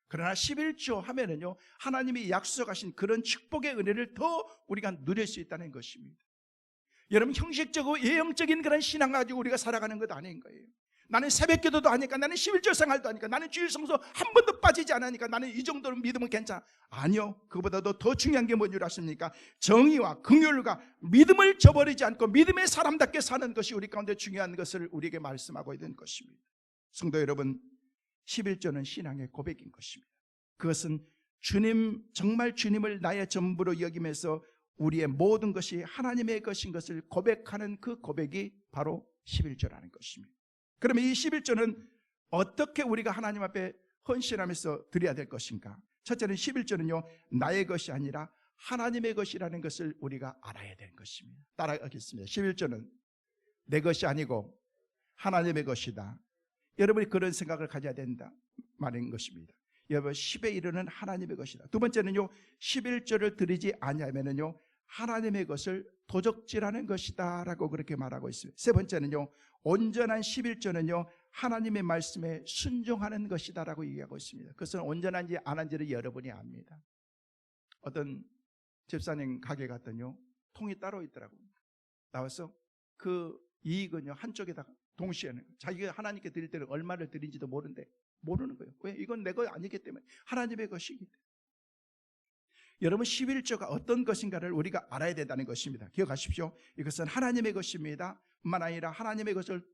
그러나 11조 하면은요, 하나님이 약속하신 그런 축복의 은혜를 더 우리가 누릴 수 있다는 것입니다. 여러분 형식적이고 예형적인 그런 신앙 가지고 우리가 살아가는 것 아닌 거예요. 나는 새벽기도도 하니까, 나는 11조 생활도 하니까, 나는 주일 성수 한 번도 빠지지 않으니까 나는 이 정도로 믿으면 괜찮아. 아니요, 그보다도 더 중요한 게 뭔지 아십니까? 정의와 긍휼과 믿음을 저버리지 않고 믿음의 사람답게 사는 것이 우리 가운데 중요한 것을 우리에게 말씀하고 있는 것입니다. 성도 여러분, 11조는 신앙의 고백인 것입니다. 그것은 정말 주님을 나의 전부로 여기면서 우리의 모든 것이 하나님의 것인 것을 고백하는 그 고백이 바로 11조라는 것입니다. 그러면 이 11조는 어떻게 우리가 하나님 앞에 헌신하면서 드려야 될 것인가? 첫째는 11조는요, 나의 것이 아니라 하나님의 것이라는 것을 우리가 알아야 되는 것입니다. 따라하겠습니다. 11조는 내 것이 아니고 하나님의 것이다. 여러분이 그런 생각을 가져야 된다 말인 것입니다. 여러분 10의 1은 하나님의 것이다. 두 번째는요, 11조를 드리지 아니하면은요, 하나님의 것을 도적질하는 것이다 라고 그렇게 말하고 있습니다. 세 번째는요, 온전한 11조는요, 하나님의 말씀에 순종하는 것이다 라고 얘기하고 있습니다. 그것은 온전한지 안 한지를 여러분이 압니다. 어떤 집사님 가게 갔더니요, 통이 따로 있더라고요. 나와서 그 이익은요, 한쪽에다가 동시에는 자기가 하나님께 드릴 때는 얼마를 드린지도 모르는 거예요. 왜? 이건 내 것 아니기 때문에, 하나님의 것이기 때문에. 여러분 11조가 어떤 것인가를 우리가 알아야 된다는 것입니다. 기억하십시오. 이것은 하나님의 것입니다. 뿐만 아니라 하나님의 것을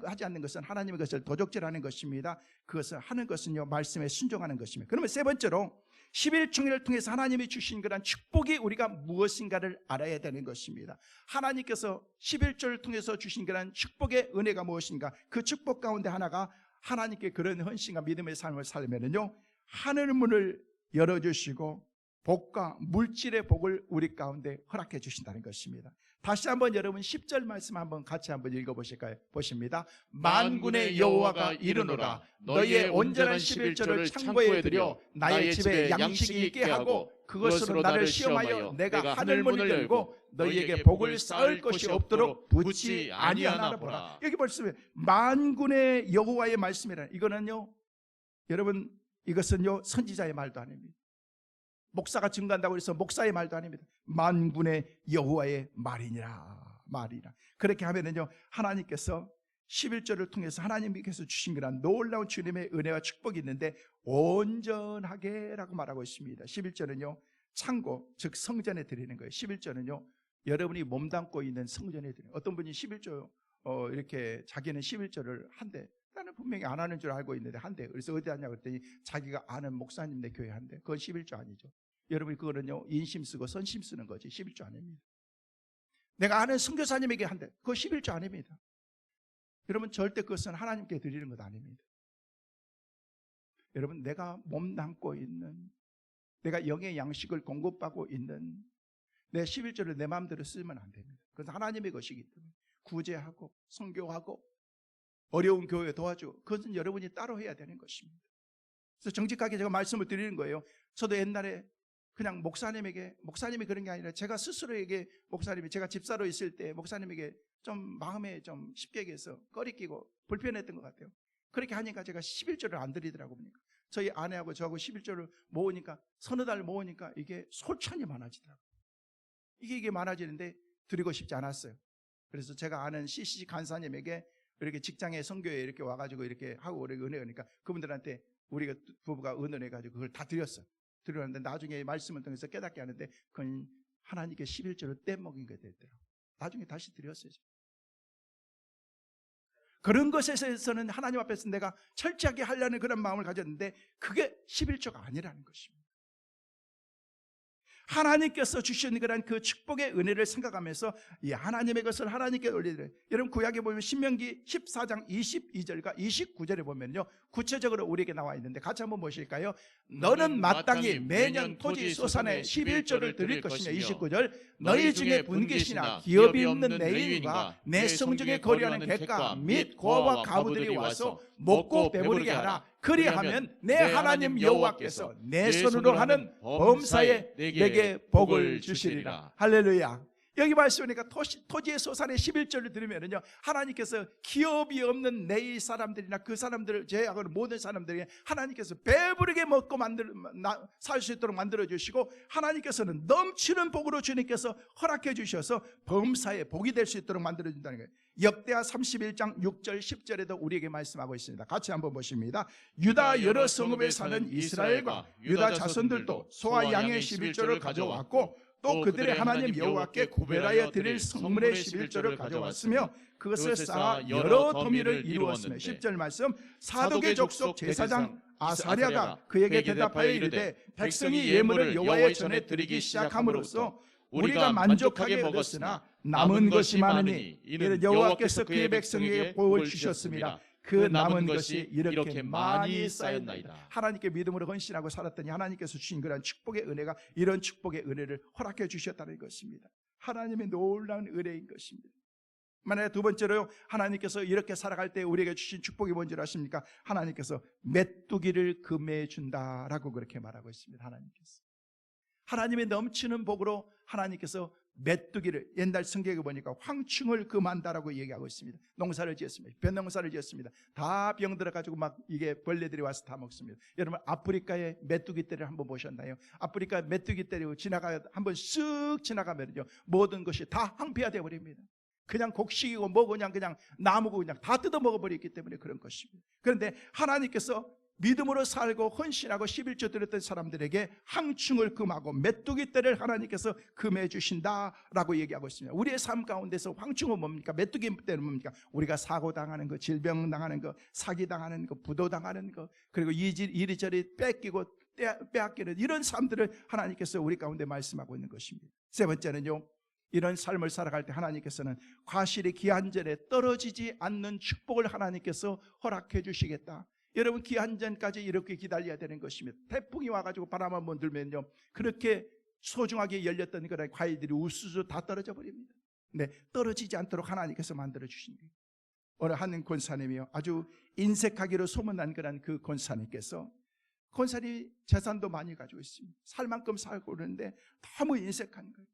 하지 않는 것은 하나님의 것을 도적질하는 것입니다. 그것을 하는 것은요, 말씀에 순종하는 것입니다. 그러면 세 번째로 11충일을 통해서 하나님이 주신 그런 축복이 우리가 무엇인가를 알아야 되는 것입니다. 하나님께서 11조를 통해서 주신 그런 축복의 은혜가 무엇인가? 그 축복 가운데 하나가 하나님께 그런 헌신과 믿음의 삶을 살면은요, 하늘 문을 열어주시고 복과 물질의 복을 우리 가운데 허락해 주신다는 것입니다. 다시 한번 여러분 10절 말씀 한번 같이 한번 읽어보실까요? 보십니다. 만군의 여호와가 이르노라, 너희의 온전한 11조를 창고에 들여 나의 집에 양식이 있게 하고 그것으로 나를 시험하여 내가 하늘 문을 열고 너희에게 복을 쌓을 것이 없도록 붙지 아니하나 보라. 여기 말씀에 만군의 여호와의 말씀이라. 이거는요, 여러분 이것은요, 선지자의 말도 아닙니다. 목사가 증거한다고 해서 목사의 말도 아닙니다. 만군의 여호와의 말이니라. 그렇게 하면은요, 하나님께서 11조를 통해서 하나님께서 주신 그런 놀라운 주님의 은혜와 축복이 있는데 온전하게라고 말하고 있습니다. 11조는요, 창고, 즉 성전에 드리는 거예요. 11조는요, 여러분이 몸담고 있는 성전에 드리는 거예요. 어떤 분이 11조 이렇게 자기는 11조를 한대. 나는 분명히 안 하는 줄 알고 있는데 한대. 그래서 어디 하냐고 그랬더니 자기가 아는 목사님네 교회 한대. 그건 11조 아니죠. 여러분 그거는요, 인심 쓰고 선심 쓰는 거지 11조 아닙니다. 내가 아는 선교사님에게 한대. 그거 11조 아닙니다. 여러분 절대 그것은 하나님께 드리는 것 아닙니다. 여러분 내가 몸담고 있는, 내가 영의 양식을 공급받고 있는 내 11조를 내 마음대로 쓰면 안 됩니다. 그건 하나님의 것이기 때문에 구제하고 선교하고 어려운 교회 도와주고 그것은 여러분이 따로 해야 되는 것입니다. 그래서 정직하게 제가 말씀을 드리는 거예요. 저도 옛날에 그냥 목사님이 그런 게 아니라 제가 스스로에게, 목사님이 제가 집사로 있을 때 목사님에게 좀 마음에 좀 쉽게 얘기해서 꺼리끼고 불편했던 것 같아요. 그렇게 하니까 제가 11조를 안 드리더라고요. 저희 아내하고 저하고 11조를 모으니까 서너 달 모으니까 이게 솔찬이 많아지더라고요. 이게 많아지는데 드리고 싶지 않았어요. 그래서 제가 아는 CCC 간사님에게 이렇게 직장에 선교에 이렇게 와가지고 이렇게 하고 은혜하니까 그분들한테 우리가 부부가 의논해가지고 그걸 다 드렸어요. 드렸는데 나중에 말씀을 통해서 깨닫게 하는데 그건 하나님께 11조를 떼먹인 게 됐더라고요. 나중에 다시 드렸어요. 그런 것에서는 하나님 앞에서 내가 철저하게 하려는 그런 마음을 가졌는데 그게 11조가 아니라는 것입니다. 하나님께서 주신 그런 그 축복의 은혜를 생각하면서 이 하나님의 것을 하나님께 올리는, 여러분 구약에 보면 신명기 14장 22절과 29절에 보면요 구체적으로 우리에게 나와 있는데 같이 한번 보실까요? 너는 마땅히 매년 토지 소산의 11조를 드릴 것이며 29절 너희 중에 분깃이나 기업이 없는 레위인과 내 성중에 거류하는 객가 및 고아와 가부들이 와서 먹고 배부르게 하라. 그리하면 내 하나님 여호와께서 내 손으로 하는 범사에 내게 복을 주시리라. 할렐루야. 여기 말씀하니까 토지의 소산의 11절을 들으면요 하나님께서 기업이 없는 내 사람들이나 그 사람들을 제외하고는 모든 사람들이 하나님께서 배부르게 먹고 살 수 있도록 만들어 주시고, 하나님께서는 넘치는 복으로 주님께서 허락해 주셔서 범사에 복이 될 수 있도록 만들어 준다는 거예요. 역대하 31장 6절 10절에도 우리에게 말씀하고 있습니다. 같이 한번 보십니다. 유다 여러 성읍에 사는 이스라엘과 유다 자손들도 소와 양의 11조를 가져왔고 또 그들의 하나님 여호와께 구별하여 드릴 성물의 11조를 가져왔으며 그것을 쌓아 여러 더미를 이루었으며 10절 말씀 사독의 족속 제사장 아사랴가 그에게 대답하여 이르되 백성이 예물을 여호와의 전에 드리기 시작함으로써 우리가 만족하게 먹었으나 남은 것이 많으니 이는 여호와께서 그의 백성에게 복을 주셨습니다. 그 남은 것이 이렇게 많이 쌓였나이다. 하나님께 믿음으로 헌신하고 살았더니 하나님께서 주신 그런 축복의 은혜가 이런 축복의 은혜를 허락해 주셨다는 것입니다. 하나님의 놀라운 은혜인 것입니다. 만약에 두 번째로 하나님께서 이렇게 살아갈 때 우리에게 주신 축복이 뭔지 아십니까? 하나님께서 메뚜기를 금해 준다라고 그렇게 말하고 있습니다. 하나님의 넘치는 복으로 하나님께서 메뚜기를, 옛날 성경에 보니까 황충을 금한다라고 얘기하고 있습니다. 농사를 지었습니다. 벼농사를 지었습니다. 다 병 들어가지고 막 이게 벌레들이 와서 다 먹습니다. 여러분 아프리카의 메뚜기 떼를 한번 보셨나요? 아프리카 메뚜기 떼를 한번 쓱 지나가면요 모든 것이 다 황폐화되어 버립니다. 그냥 곡식이고 뭐 그냥 나무고 그냥 다 뜯어 먹어버렸기 때문에 그런 것입니다. 그런데 하나님께서 믿음으로 살고 헌신하고 11조 드렸던 사람들에게 항충을 금하고 메뚜기 떼를 하나님께서 금해 주신다라고 얘기하고 있습니다. 우리의 삶 가운데서 황충은 뭡니까? 메뚜기 떼는 뭡니까? 우리가 사고당하는 거, 질병당하는 거, 사기당하는 거, 부도당하는 거, 그리고 이리저리 뺏기고 빼앗기는 이런 삶들을 하나님께서 우리 가운데 말씀하고 있는 것입니다. 세 번째는요, 이런 삶을 살아갈 때 하나님께서는 과실이 기한전에 떨어지지 않는 축복을 하나님께서 허락해 주시겠다. 여러분 기한전까지 이렇게 기다려야 되는 것입니다. 태풍이 와가지고 바람 한번 들면요 그렇게 소중하게 열렸던 그런 과일들이 우수수 다 떨어져 버립니다. 네, 떨어지지 않도록 하나님께서 만들어 주신 거예요. 어느 한 권사님이요 아주 인색하기로 소문난 그런 그 권사님께서, 권사님이 재산도 많이 가지고 있습니다. 살 만큼 살고 그러는데 너무 인색한 거예요.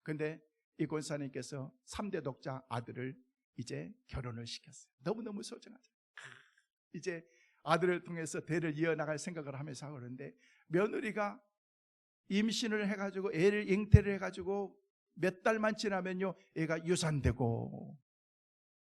그런데 이 권사님께서 3대 독자 아들을 이제 결혼을 시켰어요. 너무너무 소중하죠. 이제 아들을 통해서 대를 이어나갈 생각을 하면서 하고 그러는데 며느리가 임신을 해가지고 애를 잉태를 해가지고 몇 달만 지나면요 애가 유산되고,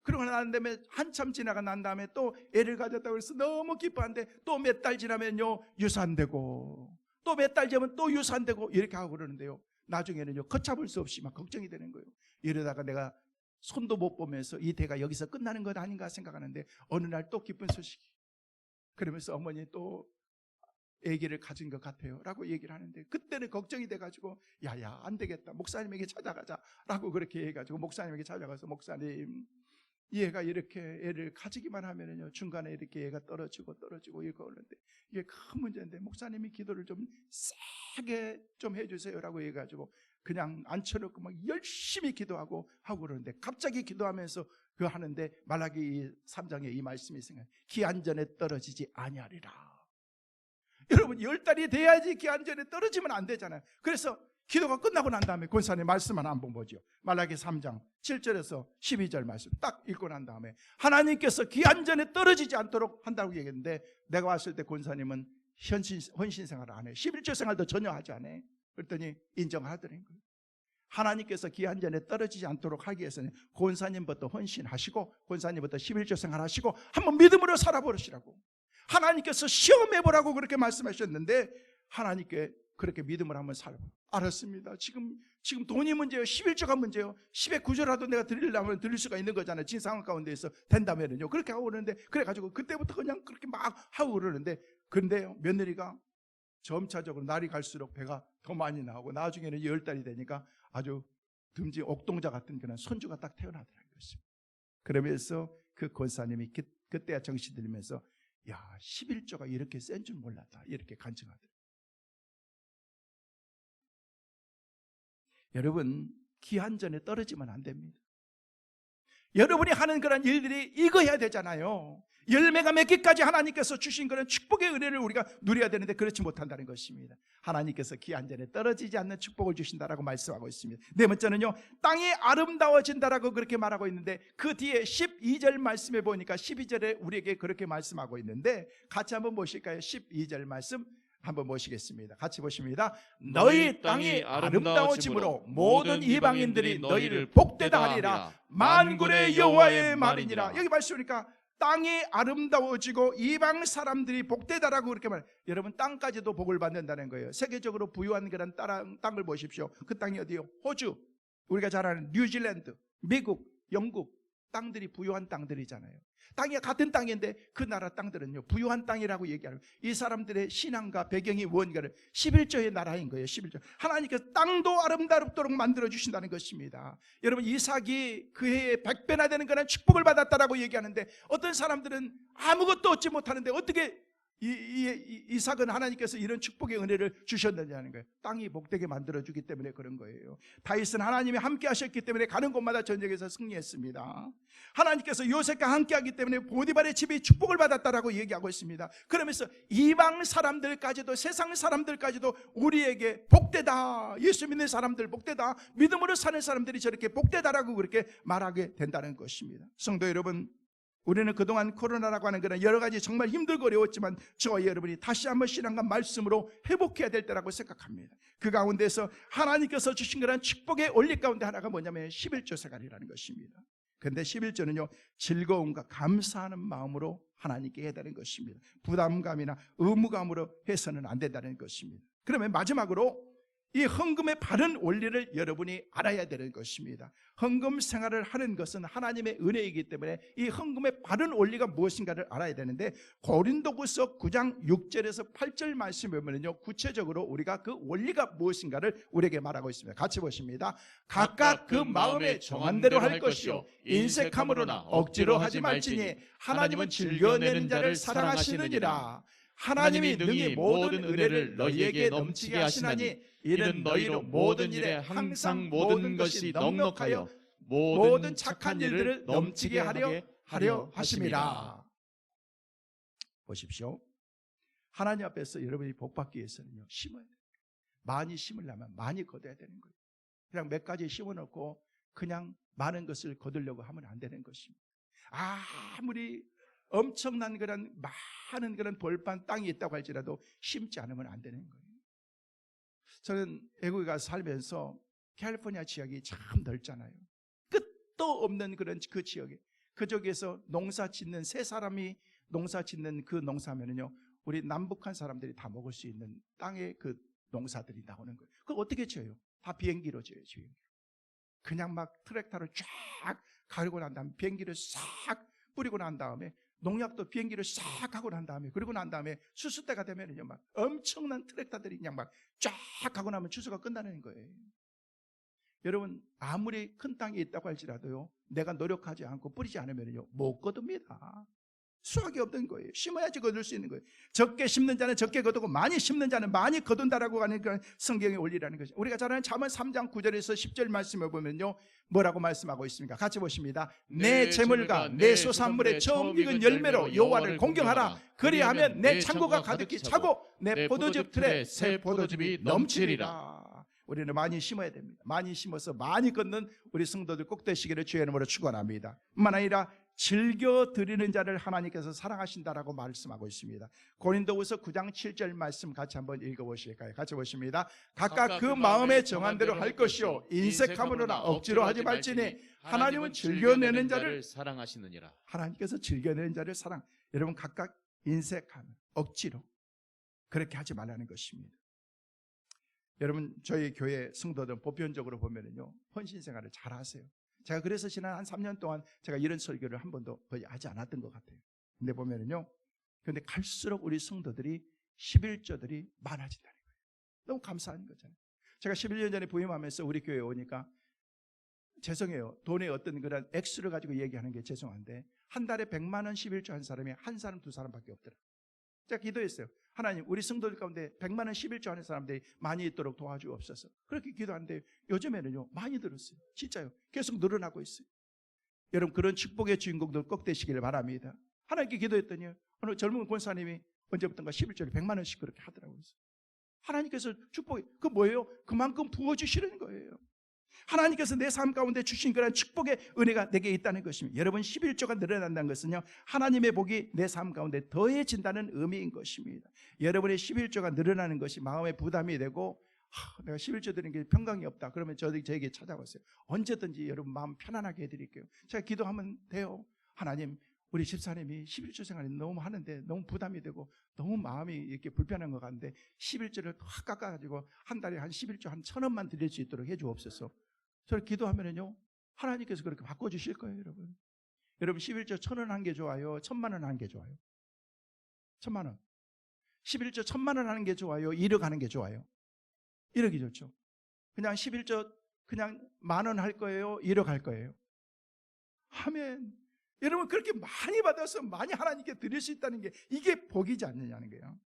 그러고 난 다음에 한참 지나가 난 다음에 또 애를 가졌다고 해서 너무 기뻐하는데 또 몇 달 지나면요 유산되고, 또 몇 달 지나면 또 유산되고 이렇게 하고 그러는데요 나중에는요 걷잡을 수 없이 막 걱정이 되는 거예요. 이러다가 내가 손도 못 보면서 이 대가 여기서 끝나는 것 아닌가 생각하는데 어느 날 또 기쁜 소식이, 그러면서 어머니 또 아기를 가진 것 같아요 라고 얘기를 하는데, 그때는 걱정이 돼가지고 야야 안 되겠다 목사님에게 찾아가자 라고 그렇게 해가지고 목사님에게 찾아가서, 목사님 이 애가 이렇게 애를 가지기만 하면은요 중간에 이렇게 애가 떨어지고 이거 오는데 이게 큰 문제인데 목사님이 기도를 좀 세게 좀 해주세요 라고 해가지고 그냥 앉혀놓고 막 열심히 기도하고 하고 그러는데, 갑자기 기도하면서 그 하는데 말라기 3장에 이 말씀이 생겨요. 기한전에 떨어지지 아니하리라. 여러분 10달이 돼야지 기한전에 떨어지면 안 되잖아요. 그래서 기도가 끝나고 난 다음에 권사님 말씀만 한번 보죠. 말라기 3장 7절에서 12절 말씀 딱 읽고 난 다음에 하나님께서 기한전에 떨어지지 않도록 한다고 얘기했는데, 내가 왔을 때 권사님은 헌신 생활을 안 해요. 11조 생활도 전혀 하지 않아요. 그랬더니 인정하더라는 거예요. 하나님께서 기한전에 떨어지지 않도록 하기 위해서는 권사님부터 헌신하시고 권사님부터 11조 생활하시고 한번 믿음으로 살아보시라고 하나님께서 시험해보라고 그렇게 말씀하셨는데 하나님께 그렇게 믿음을 한번 살아봐. 알았습니다. 지금 돈이 문제예요. 11조가 문제예요. 10의 9조라도 내가 드리려면 드릴 수가 있는 거잖아요. 진 상황 가운데에서 된다면요. 그렇게 하고 그러는데 그래가지고 그때부터 그냥 그렇게 막 하고 그러는데 근데요 며느리가 점차적으로 날이 갈수록 배가 더 많이 나오고 나중에는 10달이 되니까 아주 듬지 옥동자 같은 그런 손주가 딱 태어나더라는 것입니다. 그러면서 그 권사님이 그때야 정신 들면서 야 11조가 이렇게 센 줄 몰랐다 이렇게 간증하더라고요. 여러분 기한전에 떨어지면 안 됩니다. 여러분이 하는 그런 일들이 익어야 되잖아요. 열매가 맺기까지 하나님께서 주신 그런 축복의 은혜를 우리가 누려야 되는데 그렇지 못한다는 것입니다. 하나님께서 기한전에 떨어지지 않는 축복을 주신다라고 말씀하고 있습니다. 네 번째는요, 땅이 아름다워진다라고 그렇게 말하고 있는데 그 뒤에 12절 말씀에 보니까 12절에 우리에게 그렇게 말씀하고 있는데 같이 한번 보실까요? 12절 말씀 한번 보시겠습니다. 같이 보십니다. 너희 땅이 아름다워짐으로 모든 이방인들이 너희를 복되다 하리라. 만군의 여호와의 말이니라. 여기 말씀이니까 땅이 아름다워지고 이방 사람들이 복되다라고 그렇게 말해요. 여러분 땅까지도 복을 받는다는 거예요. 세계적으로 부유한 그런 땅을 보십시오. 그 땅이 어디요? 호주, 우리가 잘 아는 뉴질랜드, 미국, 영국 땅들이 부유한 땅들이잖아요. 땅이 같은 땅인데 그 나라 땅들은요 부유한 땅이라고 얘기하는 거예요. 이 사람들의 신앙과 배경이 무언가를 11조의 나라인 거예요. 11조. 하나님께서 땅도 아름답도록 만들어 주신다는 것입니다. 여러분 이삭이 그 해에 100배나 되는 그런 축복을 받았다라고 얘기하는데 어떤 사람들은 아무것도 얻지 못하는데 어떻게 이삭은 하나님께서 이런 축복의 은혜를 주셨느냐는 거예요. 땅이 복되게 만들어주기 때문에 그런 거예요. 다윗은 하나님이 함께 하셨기 때문에 가는 곳마다 전쟁에서 승리했습니다. 하나님께서 요셉과 함께 하기 때문에 보디발의 집이 축복을 받았다라고 얘기하고 있습니다. 그러면서 이방 사람들까지도 세상 사람들까지도 우리에게 복되다, 예수 믿는 사람들 복되다, 믿음으로 사는 사람들이 저렇게 복되다라고 그렇게 말하게 된다는 것입니다. 성도 여러분, 우리는 그동안 코로나라고 하는 그런 여러 가지 정말 힘들고 어려웠지만 저와 여러분이 다시 한번 신앙과 말씀으로 회복해야 될 때라고 생각합니다. 그 가운데서 하나님께서 주신 그런 축복의 원리 가운데 하나가 뭐냐면 11조 생활이라는 것입니다. 그런데 11조는요 즐거움과 감사하는 마음으로 하나님께 해야 되는 것입니다. 부담감이나 의무감으로 해서는 안 된다는 것입니다. 그러면 마지막으로 이 헌금의 바른 원리를 여러분이 알아야 되는 것입니다. 헌금 생활을 하는 것은 하나님의 은혜이기 때문에 이 헌금의 바른 원리가 무엇인가를 알아야 되는데 고린도후서 9장 6절에서 8절 말씀에 보면요 구체적으로 우리가 그 원리가 무엇인가를 우리에게 말하고 있습니다. 같이 보십니다. 각각 그 마음에 정한 대로 할 것이요 인색함으로나 억지로 하지 말지니 하나님은 즐겨내는 자를 사랑하시느니라. 하나님이 능히 모든 은혜를 너희에게 넘치게 하시나니 이는 너희로 모든 일에 항상 모든 것이 넉넉하여 모든 착한 일들을 넘치게 하려 하심이라. 보십시오. 하나님 앞에서 여러분이 복받기 위해서는요 심어야 돼요. 많이 심으려면 많이 거둬야 되는 거예요. 그냥 몇 가지 심어놓고 그냥 많은 것을 거두려고 하면 안 되는 것입니다. 아무리 엄청난 그런 많은 그런 벌판 땅이 있다고 할지라도 심지 않으면 안 되는 거예요. 저는 외국에 가서 살면서 캘리포니아 지역이 참 넓잖아요. 끝도 없는 그런 그 지역에 그쪽에서 농사 짓는 세 사람이 농사 짓는 그 농사면은요 우리 남북한 사람들이 다 먹을 수 있는 땅의 그 농사들이 나오는 거예요. 그걸 어떻게 지어요? 다 비행기로 지어요. 그냥 막 트랙터를 쫙 가르고 난 다음에 비행기를 싹 뿌리고 난 다음에 농약도 비행기를 싹 하고 난 다음에 그리고 난 다음에 추수 때가 되면은요 막 엄청난 트랙터들이 그냥 막 쫙 하고 나면 추수가 끝나는 거예요. 여러분 아무리 큰 땅이 있다고 할지라도요 내가 노력하지 않고 뿌리지 않으면요 못 거둡니다. 수확이 없는 거예요. 심어야지 거둘 수 있는 거예요. 적게 심는 자는 적게 거두고 많이 심는 자는 많이 거둔다라고 하는 그런 성경의 원리라는 것이죠. 우리가 잘 아는 잠언 3장 9절에서 10절 말씀을 보면요 뭐라고 말씀하고 있습니까? 같이 보십니다. 내 재물과 내 소산물의 처음 익은 열매로 여호와를 공경하라. 그리하면 내 창고가 가득히 차고 내 포도즙 틀에 새 포도즙이 넘치리라. 우리는 많이 심어야 됩니다. 많이 심어서 많이 걷는 우리 성도들 꼭 되시기를 주의 이름으로 축원합니다. 뿐만 아니라 즐겨 드리는 자를 하나님께서 사랑하신다라고 말씀하고 있습니다. 고린도후서 9장 7절 말씀 같이 한번 읽어보실까요? 같이 보십니다. 각각 그 마음에 정한 대로 할 것이요 인색함으로나 억지로 하지 말지니 하나님은 즐겨내는 자를 사랑하시느니라. 하나님께서 즐겨내는 자를 사랑. 여러분 각각 인색함, 억지로 그렇게 하지 말라는 것입니다. 여러분 저희 교회 성도들 보편적으로 보면은요 헌신 생활을 잘 하세요. 제가 그래서 지난 한 3년 동안 제가 이런 설교를 한 번도 거의 하지 않았던 것 같아요. 근데 보면은요, 근데 갈수록 우리 성도들이 11조들이 많아진다는 거예요. 너무 감사한 거잖아요. 제가 11년 전에 부임하면서 우리 교회에 오니까 죄송해요. 돈의 어떤 그런 액수를 가지고 얘기하는 게 죄송한데 한 달에 100만 원 11조 한 사람이 한 사람 두 사람밖에 없더라. 제가 기도했어요. 하나님 우리 성도들 가운데 100만 원 11조 하는 사람들이 많이 있도록 도와주옵소서. 그렇게 기도하는데 요즘에는요 많이 들었어요. 진짜요. 계속 늘어나고 있어요. 여러분 그런 축복의 주인공들 꼭 되시기를 바랍니다. 하나님께 기도했더니 어느 젊은 권사님이 언제부턴가 11조를 100만 원씩 그렇게 하더라고요. 하나님께서 축복이 그 뭐예요? 그만큼 부어주시는 거예요. 하나님께서 내 삶 가운데 주신 그런 축복의 은혜가 내게 있다는 것입니다. 여러분 11조가 늘어난다는 것은요 하나님의 복이 내 삶 가운데 더해진다는 의미인 것입니다. 여러분의 11조가 늘어나는 것이 마음의 부담이 되고 내가 11조 드리는 게 평강이 없다 그러면 저에게 찾아오세요. 언제든지 여러분 마음 편안하게 해드릴게요. 제가 기도하면 돼요. 하나님 우리 집사님이 11조 생활이 너무 하는데 너무 부담이 되고 너무 마음이 이렇게 불편한 것 같은데 11조를 확 깎아가지고 한 달에 한 11조 한 1,000원만 드릴 수 있도록 해주옵소서. 저를 기도하면은요 하나님께서 그렇게 바꿔주실 거예요. 여러분 여러분 11조 1,000원 한 게 좋아요? 1,000만 원 한 게 좋아요? 1,000만 원 11조 1,000만 원 하는 게 좋아요? 1억 하는 게 좋아요? 1억이 좋죠. 그냥 11조 그냥 10,000원 할 거예요? 1억 할 거예요? 아멘. 여러분 그렇게 많이 받아서 많이 하나님께 드릴 수 있다는 게 이게 복이지 않느냐는 거예요.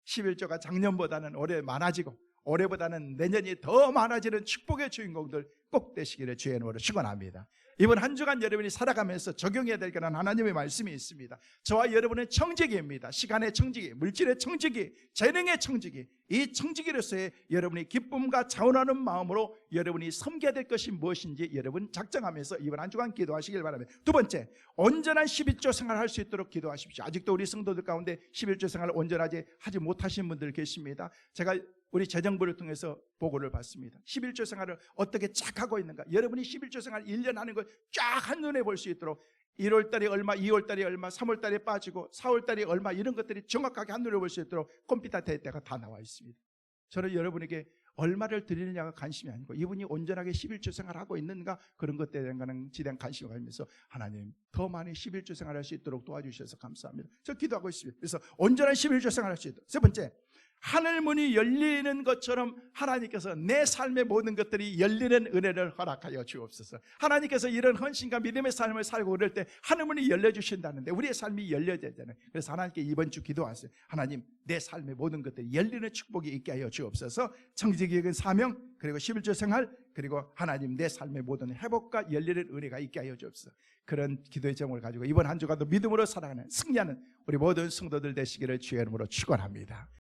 11조가 작년보다는 올해 많아지고 올해보다는 내년이 더 많아지는 축복의 주인공들 꼭 되시기를 주의 이름으로 축원합니다. 이번 한 주간 여러분이 살아가면서 적용해야 될 그런 하나님의 말씀이 있습니다. 저와 여러분은 청지기입니다. 시간의 청지기, 물질의 청지기, 재능의 청지기. 이 청지기로서의 여러분이 기쁨과 자원하는 마음으로 여러분이 섬겨야 될 것이 무엇인지 여러분 작정하면서 이번 한 주간 기도하시길 바랍니다. 두 번째, 온전한 11조 생활을 할 수 있도록 기도하십시오. 아직도 우리 성도들 가운데 11조 생활을 온전하게 하지 못하신 분들 계십니다. 제가 우리 재정부를 통해서 보고를 받습니다. 11조 생활을 어떻게 쫙 하고 있는가. 여러분이 11조 생활 1년 하는 걸 쫙 한눈에 볼 수 있도록 1월달에 얼마, 2월달에 얼마, 3월달에 빠지고 4월달에 얼마 이런 것들이 정확하게 한눈에 볼 수 있도록 컴퓨터 데이터가 다 나와 있습니다. 저는 여러분에게 얼마를 드리느냐가 관심이 아니고 이분이 온전하게 11조 생활하고 있는가 그런 것들에 대한 지대한 관심을 가지면서 하나님 더 많이 11조 생활할 수 있도록 도와주셔서 감사합니다. 저 기도하고 있습니다. 그래서 온전한 11조 생활할 수 있도록. 세 번째, 하늘문이 열리는 것처럼 하나님께서 내 삶의 모든 것들이 열리는 은혜를 허락하여 주옵소서. 하나님께서 이런 헌신과 믿음의 삶을 살고 그럴 때 하늘문이 열려주신다는데 우리의 삶이 열려야 되잖아요. 그래서 하나님께 이번 주 기도하세요. 하나님 내 삶의 모든 것들이 열리는 축복이 있게 하여 주옵소서. 청지기의 사명 그리고 11조 생활 그리고 하나님 내 삶의 모든 회복과 열리는 은혜가 있게 하여 주옵소서. 그런 기도의 제목을 가지고 이번 한 주간도 믿음으로 살아가는 승리하는 우리 모든 성도들 되시기를 주의 이름으로 축원합니다.